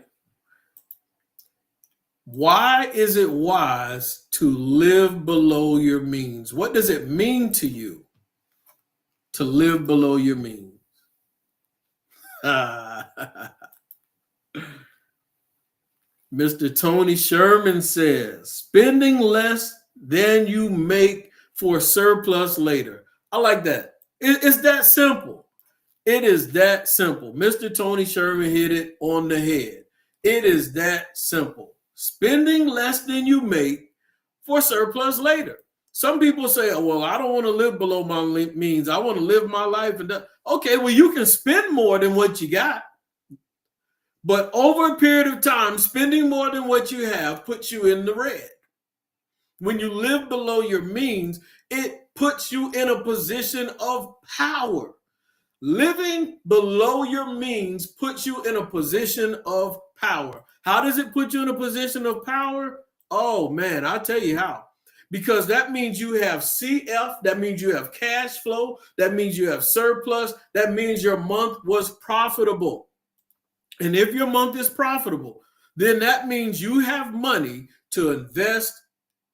Why is it wise to live below your means? What does it mean to you to live below your means? Mr. Tony Sherman says, spending less than you make for surplus later. I like that. It's that simple. It is that simple. Mr. Tony Sherman hit it on the head. It is that simple. Spending less than you make for surplus later. Some people say, oh, well, I don't want to live below my means. I want to live my life. Okay, well, you can spend more than what you got. But over a period of time, spending more than what you have puts you in the red. When you live below your means, it puts you in a position of power. Living below your means puts you in a position of power. How does it put you in a position of power? Oh, man, I'll tell you how. Because that means you have CF, that means you have cash flow, that means you have surplus, that means your month was profitable. And if your month is profitable, then that means you have money to invest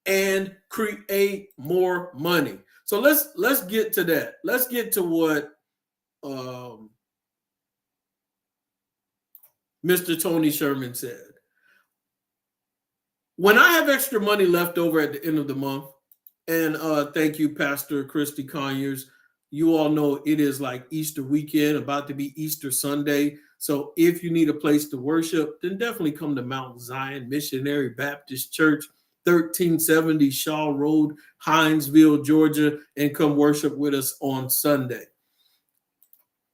and create more money. So let's get to that. Let's get to what Mr. Tony Sherman said. When I have extra money left over at the end of the month, and thank you, Pastor Christy Conyers. You all know it is like Easter weekend, about to be Easter Sunday. So if you need a place to worship, then definitely come to Mount Zion Missionary Baptist Church, 1370 Shaw Road, Hinesville, Georgia, and come worship with us on Sunday.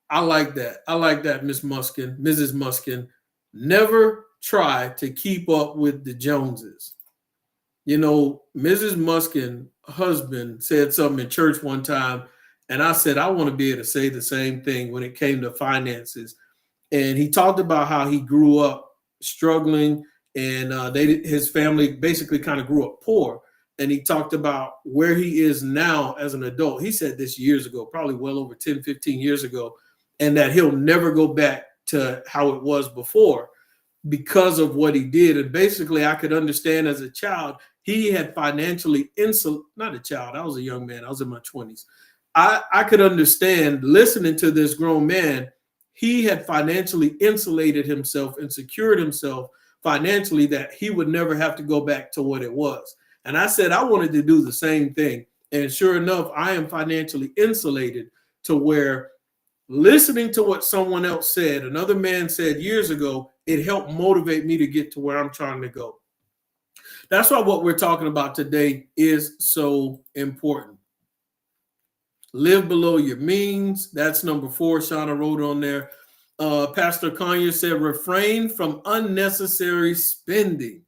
I like that. I like that, Miss Muskin, Mrs. Muskin. Never try to keep up with the Joneses. You know, Mrs. Muskin, husband, said something in church one time, and I said, I want to be able to say the same thing when it came to finances. And he talked about how he grew up struggling, and his family basically kind of grew up poor. And he talked about where he is now as an adult. He said this years ago, probably well over 10, 15 years ago, and that he'll never go back to how it was before because of what he did. And basically, I could understand as a child, he had financially not a child, I was a young man, I was in my 20s. I could understand listening to this grown man. He had financially insulated himself and secured himself financially that he would never have to go back to what it was. And I said, I wanted to do the same thing. And sure enough, I am financially insulated to where listening to what someone else said, another man said years ago, it helped motivate me to get to where I'm trying to go. That's why what we're talking about today is so important. Live below your means. That's number 4. Shauna wrote on there. Pastor Conyers said, refrain from unnecessary spending.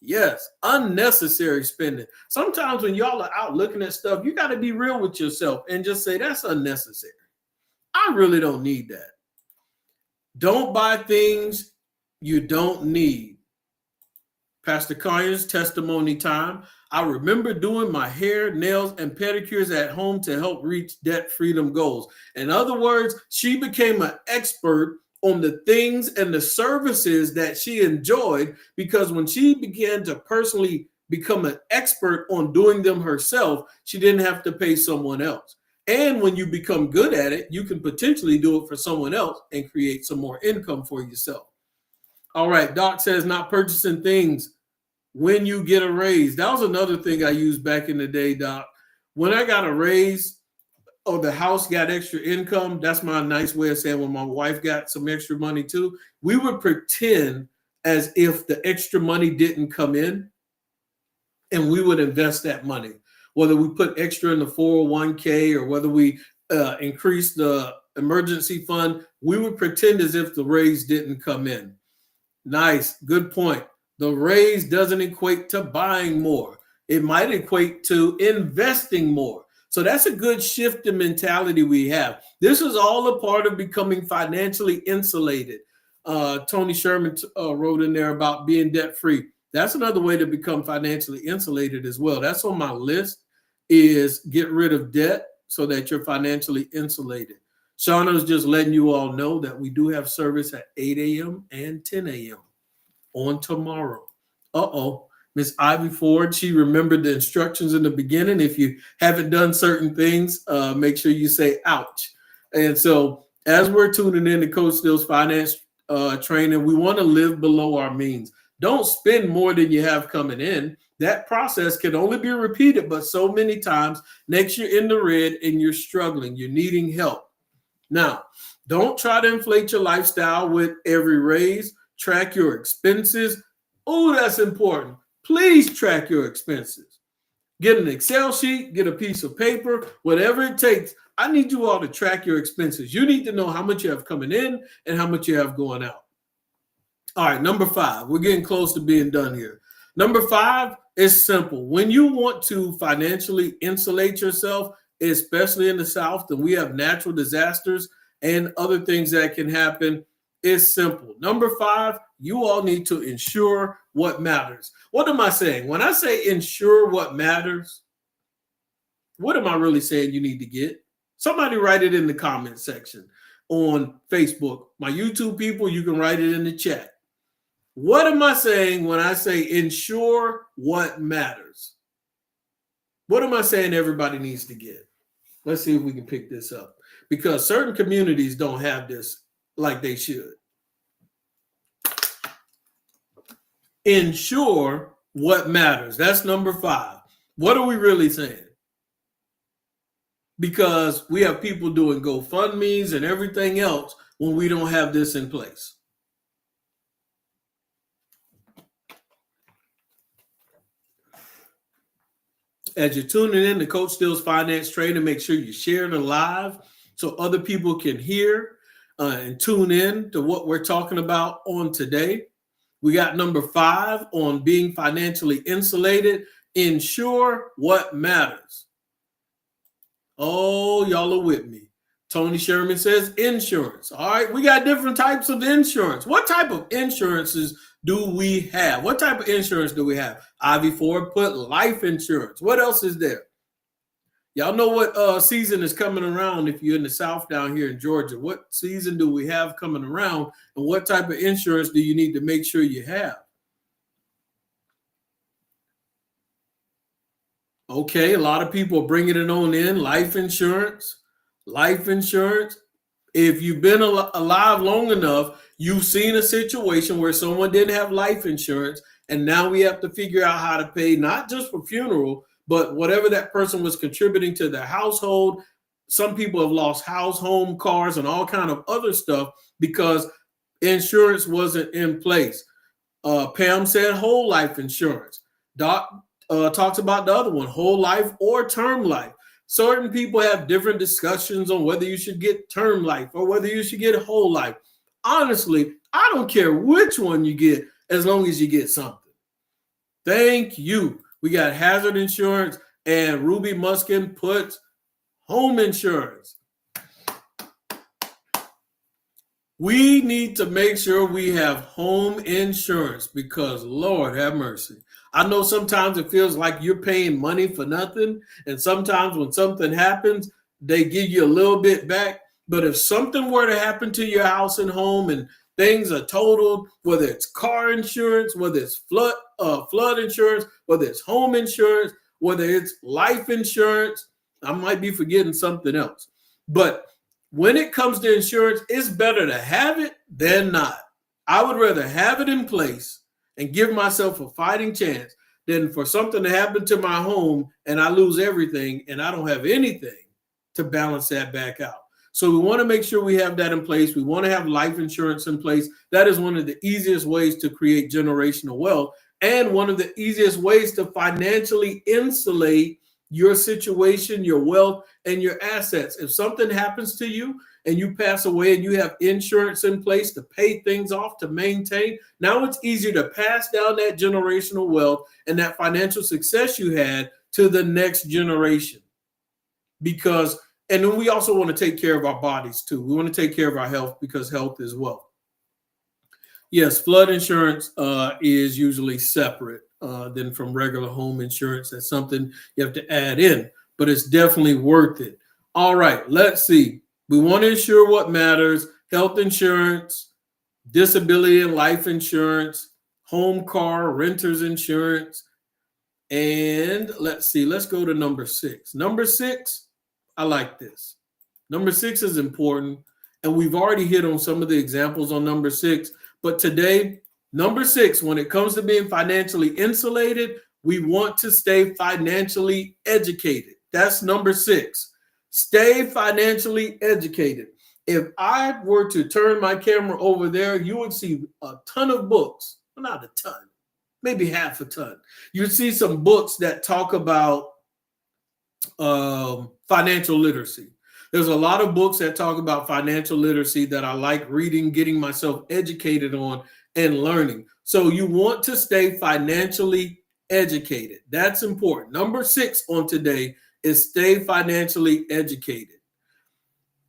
Yes, unnecessary spending. Sometimes when y'all are out looking at stuff, you got to be real with yourself and just say, that's unnecessary. I really don't need that. Don't buy things you don't need. Pastor Conyers, testimony time. I remember doing my hair, nails, and pedicures at home to help reach debt freedom goals. In other words, she became an expert on the things and the services that she enjoyed, because when she began to personally become an expert on doing them herself, she didn't have to pay someone else. And when you become good at it, you can potentially do it for someone else and create some more income for yourself. All right, Doc says not purchasing things when you get a raise. That was another thing I used back in the day, Doc. When I got a raise or the house got extra income, that's my nice way of saying when my wife got some extra money too, we would pretend as if the extra money didn't come in, and we would invest that money. Whether we put extra in the 401k or whether we increase the emergency fund, we would pretend as if the raise didn't come in. Nice, good point. The raise doesn't equate to buying more. It might equate to investing more. So that's a good shift in mentality we have. This is all a part of becoming financially insulated. Tony Sherman wrote in there about being debt free. That's another way to become financially insulated as well. That's on my list, is get rid of debt so that you're financially insulated. Shauna is just letting you all know that we do have service at 8 a.m. and 10 a.m. on tomorrow. Miss Ivy Ford, she remembered the instructions in the beginning. If you haven't done certain things, make sure you say ouch. And so as we're tuning in to Coach Steele's finance training, we want to live below our means. Don't spend more than you have coming in. That process can only be repeated, but so many times. Next, you're in the red and you're struggling. You're needing help. Now, don't try to inflate your lifestyle with every raise. Track your expenses. Oh, that's important. Please track your expenses. Get an Excel sheet, get a piece of paper, whatever it takes. I need you all to track your expenses. You need to know how much you have coming in and how much you have going out. All right, number 5. We're getting close to being done here. Number 5 is simple. When you want to financially insulate yourself, especially in the South, and we have natural disasters and other things that can happen, it's simple. Number 5, you all need to insure what matters. What am I saying? When I say insure what matters, what am I really saying you need to get? Somebody write it in the comment section on Facebook. My YouTube people, you can write it in the chat. What am I saying when I say insure what matters? What am I saying everybody needs to get? Let's see if we can pick this up, because certain communities don't have this like they should. Insure what matters. That's number 5. What are we really saying? Because we have people doing GoFundMes and everything else when we don't have this in place. As you're tuning in to Coach Steele's Finance Training, make sure you share the live so other people can hear and tune in to what we're talking about on today. We got number 5 on being financially insulated. Insure what matters. Oh, y'all are with me. Tony Sherman says insurance. All right, we got different types of insurance. What type of insurances do we have? What type of insurance do we have? Ivy Ford put life insurance. What else is there? Y'all know what season is coming around if you're in the South down here in Georgia. What season do we have coming around, and what type of insurance do you need to make sure you have? Okay, a lot of people are bringing it on in. Life insurance. Life insurance. If you've been alive long enough, you've seen a situation where someone didn't have life insurance, and now we have to figure out how to pay not just for funeral, but whatever that person was contributing to their household. Some people have lost house, home, cars, and all kind of other stuff because insurance wasn't in place. Pam said whole life insurance. Doc talks about the other one, whole life or term life. Certain people have different discussions on whether you should get term life or whether you should get whole life. Honestly, I don't care which one you get as long as you get something. Thank you. We got hazard insurance, and Ruby Muskin puts home insurance. We need to make sure we have home insurance because, Lord have mercy. I know sometimes it feels like you're paying money for nothing. And sometimes when something happens, they give you a little bit back. But if something were to happen to your house and home and things are totaled, whether it's car insurance, whether it's flood insurance, whether it's home insurance, whether it's life insurance, I might be forgetting something else. But when it comes to insurance, it's better to have it than not. I would rather have it in place and give myself a fighting chance than for something to happen to my home and I lose everything and I don't have anything to balance that back out. So we want to make sure we have that in place. We want to have life insurance in place. That is one of the easiest ways to create generational wealth and one of the easiest ways to financially insulate your situation, your wealth, and your assets. If something happens to you and you pass away and you have insurance in place to pay things off, to maintain, now it's easier to pass down that generational wealth and that financial success you had to the next generation. because, and then we also want to take care of our bodies too. We want to take care of our health because health is wealth. Yes, flood insurance is usually separate than from regular home insurance. That's something you have to add in, but it's definitely worth it. All right, let's see. We want to insure what matters: health insurance, disability and life insurance, home, car, renter's insurance. And let's see, let's go to number 6. Number 6, I like this. Number 6 is important, and we've already hit on some of the examples on number 6. But today, number 6, when it comes to being financially insulated, we want to stay financially educated. That's number 6. Stay financially educated. If I were to turn my camera over there, you would see a ton of books. Well, not a ton, maybe half a ton. You'd see some books that talk about financial literacy. There's a lot of books that talk about financial literacy that I like reading, getting myself educated on, and learning. So you want to stay financially educated. That's important. Number 6 on today is stay financially educated.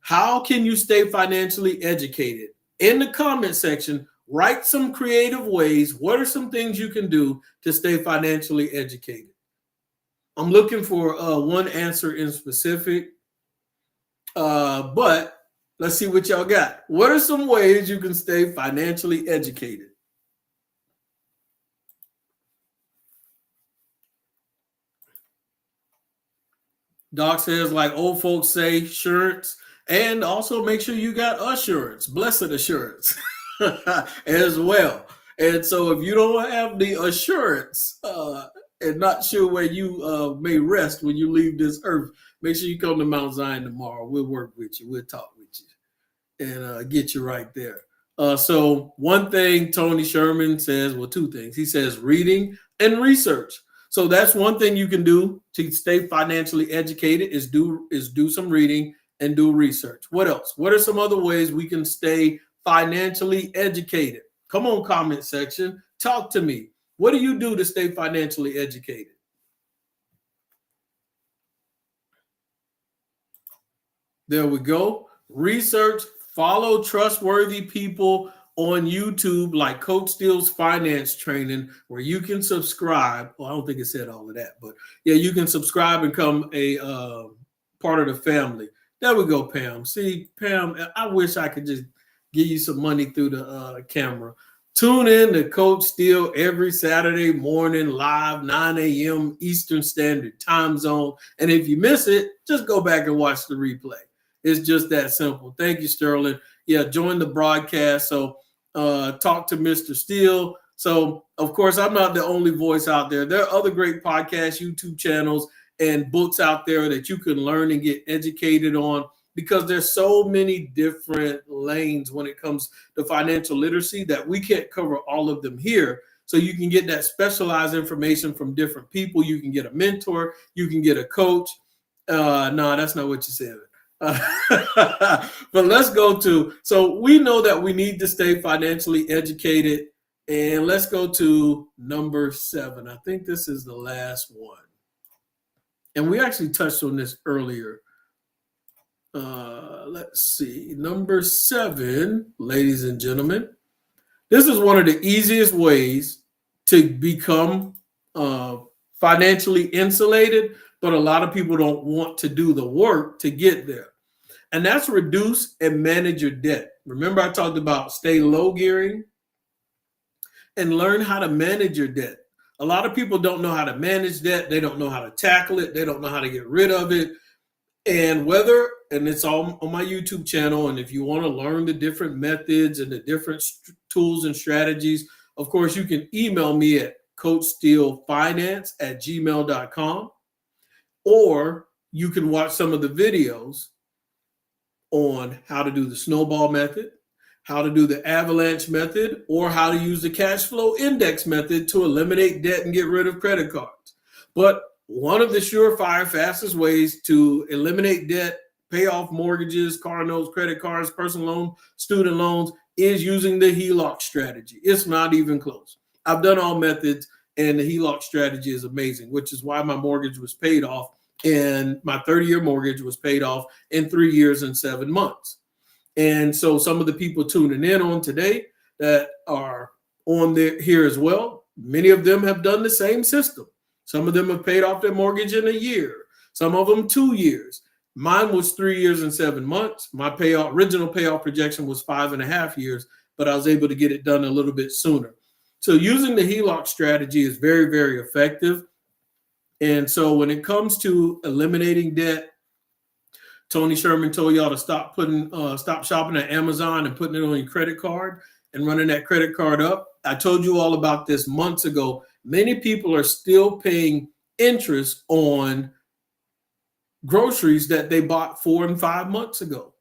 How can you stay financially educated? In the comment section, write some creative ways. What are some things you can do to stay financially educated? I'm looking for one answer in specific. But let's see what y'all got. What are some ways you can stay financially educated? Doc says, like old folks say, insurance, and also make sure you got assurance, blessed assurance as well. And so if you don't have the assurance and not sure where you may rest when you leave this earth, make sure you come to Mount Zion tomorrow. We'll work with you. We'll talk with you and get you right there. So one thing Tony Sherman says, well, 2 things. He says reading and research. So that's one thing you can do to stay financially educated is do some reading and do research. What else? What are some other ways we can stay financially educated? Come on, comment section. Talk to me. What do you do to stay financially educated? There we go. Research, follow trustworthy people on YouTube like Coach Steele's Finance Training, where you can subscribe. Well, I don't think it said all of that, but yeah, you can subscribe and become a part of the family. There we go, Pam. See, Pam, I wish I could just give you some money through the camera. Tune in to Coach Steele every Saturday morning live, 9 a.m. Eastern Standard Time Zone. And if you miss it, just go back and watch the replay. It's just that simple. Thank you, Sterling. Yeah, join the broadcast. So talk to Mr. Steele. So, of course, I'm not the only voice out there. There are other great podcasts, YouTube channels, and books out there that you can learn and get educated on, because there's so many different lanes when it comes to financial literacy that we can't cover all of them here. So you can get that specialized information from different people. You can get a mentor. You can get a coach. No, that's not what you said. But let's go to, so we know that we need to stay financially educated, and let's go to number 7. I think this is the last one, and we actually touched on this earlier. Let's see, number 7, ladies and gentlemen, this is one of the easiest ways to become financially insulated, but a lot of people don't want to do the work to get there. And that's reduce and manage your debt. Remember, I talked about stay low gearing and learn how to manage your debt. A lot of people don't know how to manage debt. They don't know how to tackle it. They don't know how to get rid of it. And it's all on my YouTube channel. And if you want to learn the different methods and the different tools and strategies, of course, you can email me at coachsteelefinance@gmail.com, or you can watch some of the videos on how to do the snowball method, how to do the avalanche method, or how to use the cash flow index method to eliminate debt and get rid of credit cards. But one of the surefire, fastest ways to eliminate debt, pay off mortgages, car notes, credit cards, personal loans, student loans, is using the HELOC strategy. It's not even close. I've done all methods, and the HELOC strategy is amazing, which is why my mortgage was paid off And my 30-year mortgage was paid off in 3 years and 7 months. And so some of the people tuning in on today that are on here as well, many of them have done the same system. Some of them have paid off their mortgage in a year, some of them 2 years. Mine was 3 years and 7 months. My original payoff projection was 5.5 years, but I was able to get it done a little bit sooner. So using the HELOC strategy is very, very effective. And so when it comes to eliminating debt, Tony Sherman told y'all to stop shopping at Amazon and putting it on your credit card and running that credit card up. I told you all about this months ago. Many people are still paying interest on groceries that they bought 4 and 5 months ago.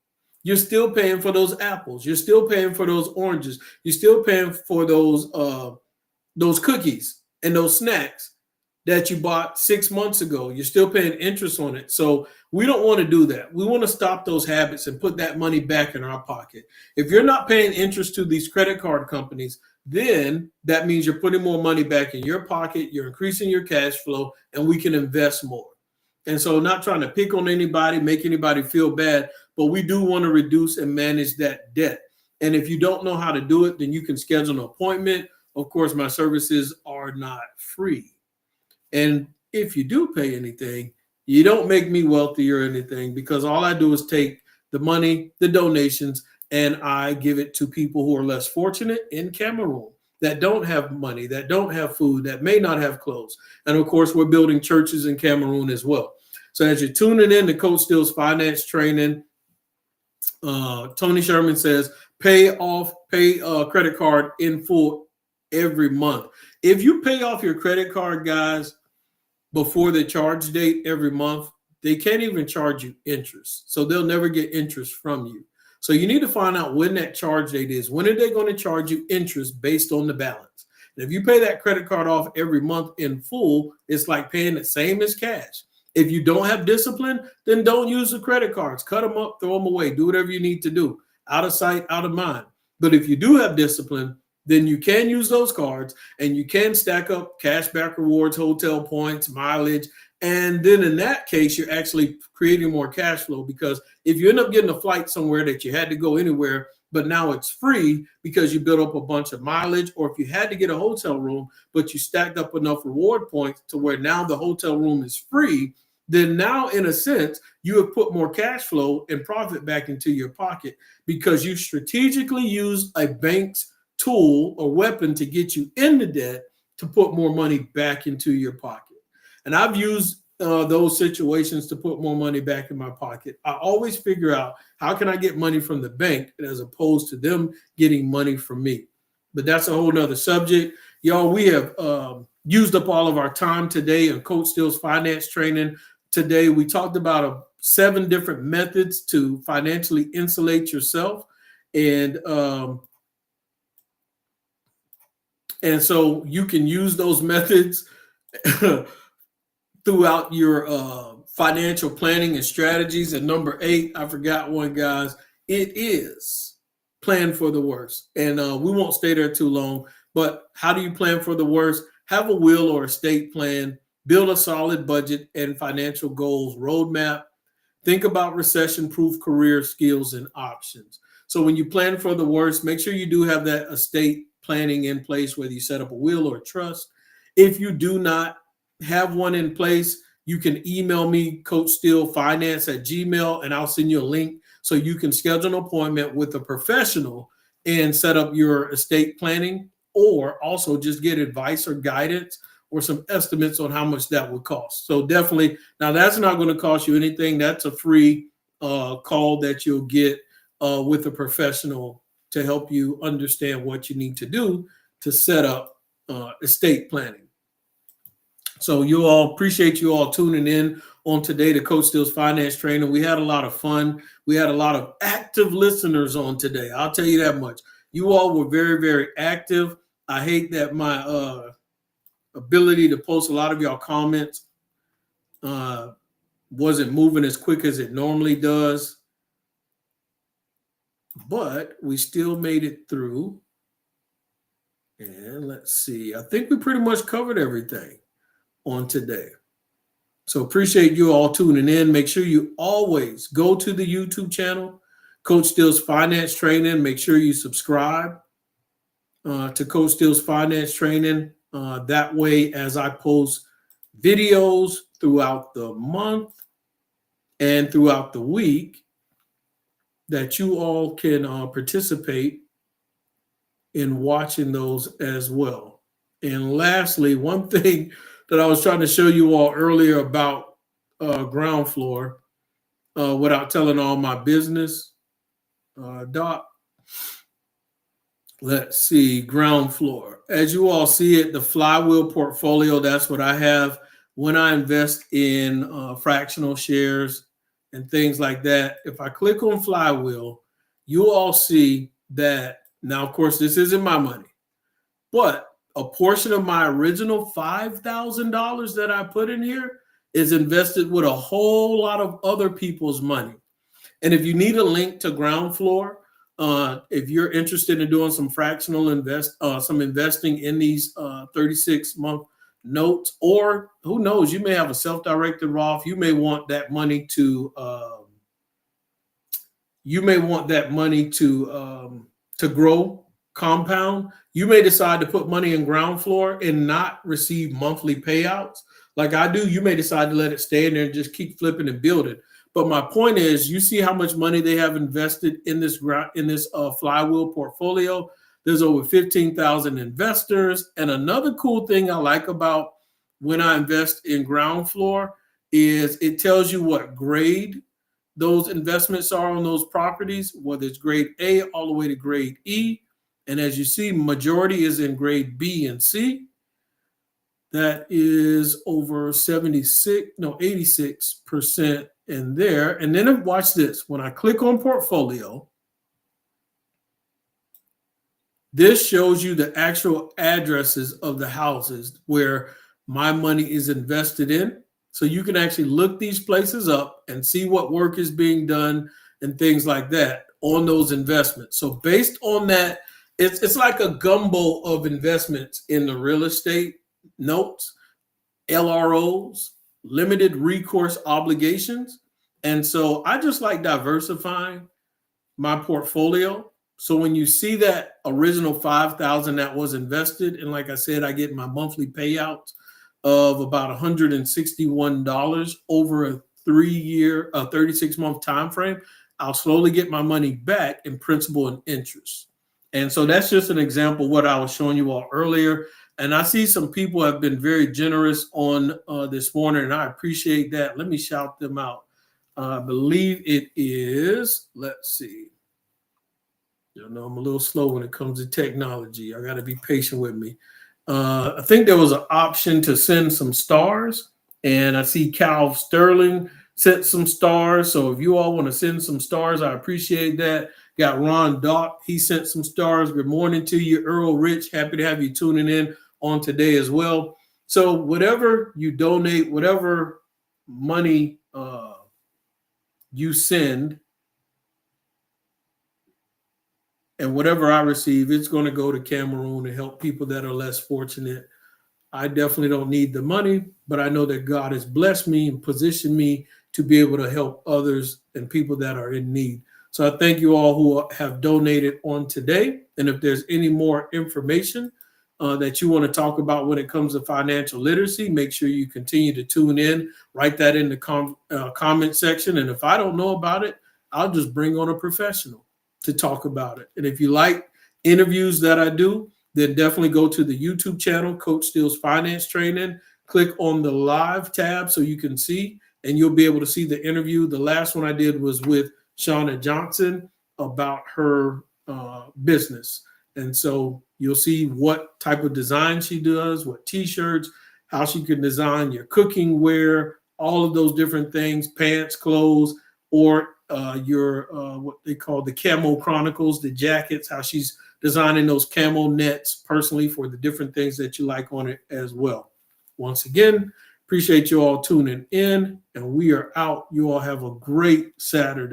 You're still paying for those apples. You're still paying for those oranges. You're still paying for those cookies and those snacks that you bought 6 months ago. You're still paying interest on it. So we don't want to do that. We want to stop those habits and put that money back in our pocket. If you're not paying interest to these credit card companies, then that means you're putting more money back in your pocket. You're increasing your cash flow, and we can invest more. And so not trying to pick on anybody, make anybody feel bad, but we do want to reduce and manage that debt. And if you don't know how to do it, then you can schedule an appointment. Of course, my services are not free. And if you do pay anything, you don't make me wealthy or anything, because all I do is take the money, the donations, and I give it to people who are less fortunate in Cameroon, that don't have money, that don't have food, that may not have clothes. And of course, we're building churches in Cameroon as well. So as you're tuning in to Coach Steele's Finance Training, Tony Sherman says, pay a credit card in full every month. If you pay off your credit card, guys, before the charge date every month, they can't even charge you interest. So they'll never get interest from you. So you need to find out when that charge date is. When are they going to charge you interest based on the balance? And if you pay that credit card off every month in full, it's like paying the same as cash. If you don't have discipline, then don't use the credit cards. Cut them up, throw them away, do whatever you need to do. Out of sight, out of mind. But if you do have discipline, then you can use those cards and you can stack up cashback rewards, hotel points, mileage. And then in that case, you're actually creating more cash flow, because if you end up getting a flight somewhere that you had to go anywhere, but now it's free because you built up a bunch of mileage, or if you had to get a hotel room, but you stacked up enough reward points to where now the hotel room is free, then now in a sense, you have put more cash flow and profit back into your pocket, because you strategically used a bank's tool or weapon to get you into debt to put more money back into your pocket. And I've used those situations to put more money back in my pocket. I always figure out, how can I get money from the bank as opposed to them getting money from me? But that's a whole nother subject. Y'all, we have used up all of our time today on Coach Steele's Finance Training. Today, we talked about 7 different methods to financially insulate yourself. And so you can use those methods throughout your financial planning and strategies. And number 8, I forgot one, guys. It is plan for the worst. And we won't stay there too long. But how do you plan for the worst? Have a will or estate plan. Build a solid budget and financial goals roadmap. Think about recession-proof career skills and options. So when you plan for the worst, make sure you do have that estate planning in place, whether you set up a will or a trust. If you do not have one in place, you can email me, coachsteelefinance@gmail.com, and I'll send you a link so you can schedule an appointment with a professional and set up your estate planning, or also just get advice or guidance or some estimates on how much that would cost. So definitely, now that's not going to cost you anything. That's a free call that you'll get with a professional to help you understand what you need to do to set up estate planning. So appreciate you all tuning in on today to Coach Steele's Finance Training. We had a lot of fun. We had a lot of active listeners on today. I'll tell you that much. You all were very, very active. I hate that my ability to post a lot of y'all comments wasn't moving as quick as it normally does. But we still made it through. And let's see. I think we pretty much covered everything on today. So appreciate you all tuning in. Make sure you always go to the YouTube channel, Coach Steele's Finance Training. Make sure you subscribe to Coach Steele's Finance Training. That way, as I post videos throughout the month and throughout the week, that you all can participate in watching those as well. And lastly, one thing that I was trying to show you all earlier about Groundfloor, without telling all my business, Doc. Let's see, Groundfloor. As you all see it, the flywheel portfolio, that's what I have when I invest in fractional shares and things like that. If I click on flywheel, you all see that now, of course, this isn't my money, but a portion of my original $5,000 that I put in here is invested with a whole lot of other people's money. And if you need a link to Groundfloor, if you're interested in doing some fractional investing in these 36-month notes, or who knows, you may have a self-directed Roth. You may want that money to grow, compound. You may decide to put money in Groundfloor and not receive monthly payouts like I do. You may decide to let it stay in there and just keep flipping and building. But my point is, you see how much money they have invested in this flywheel portfolio. There's over 15,000 investors. And another cool thing I like about when I invest in Groundfloor is it tells you what grade those investments are on those properties, whether it's grade A all the way to grade E. And as you see, majority is in grade B and C. That is over 86% in there. And then watch this. When I click on portfolio, this shows you the actual addresses of the houses where my money is invested in. So you can actually look these places up and see what work is being done and things like that on those investments. So based on that, it's like a gumbo of investments in the real estate notes, LROs, limited recourse obligations. And so I just like diversifying my portfolio. So when you see that original $5,000 that was invested, and like I said, I get my monthly payouts of about $161 over a 36-month time frame, I'll slowly get my money back in principal and interest. And so that's just an example of what I was showing you all earlier. And I see some people have been very generous on this morning, and I appreciate that. Let me shout them out. I believe it is, let's see. You know, I'm a little slow when it comes to technology. I got to be patient with me. I think there was an option to send some stars, and I see Cal Sterling sent some stars. So if you all want to send some stars, I appreciate that. Got Ron Dock. He sent some stars. Good morning to you, Earl Rich. Happy to have you tuning in on today as well. So whatever you donate, whatever money you send, and whatever I receive, it's going to go to Cameroon to help people that are less fortunate. I definitely don't need the money, but I know that God has blessed me and positioned me to be able to help others and people that are in need. So I thank you all who have donated on today. And if there's any more information that you want to talk about when it comes to financial literacy, make sure you continue to tune in, write that in the comment section. And if I don't know about it, I'll just bring on a professional to talk about it. And if you like interviews that I do, then definitely go to the YouTube channel, Coach Steele's Finance Training. Click on the live tab so you can see, and you'll be able to see the interview. The last one I did was with Shauna Johnson about her business. And so you'll see what type of design she does, what t-shirts, how she can design your cooking wear, all of those different things, pants, clothes, or your what they call the Camo Chronicles, the jackets, how she's designing those camo nets personally for the different things that you like on it as well. Once again, appreciate you all tuning in, and we are out. You all have a great Saturday.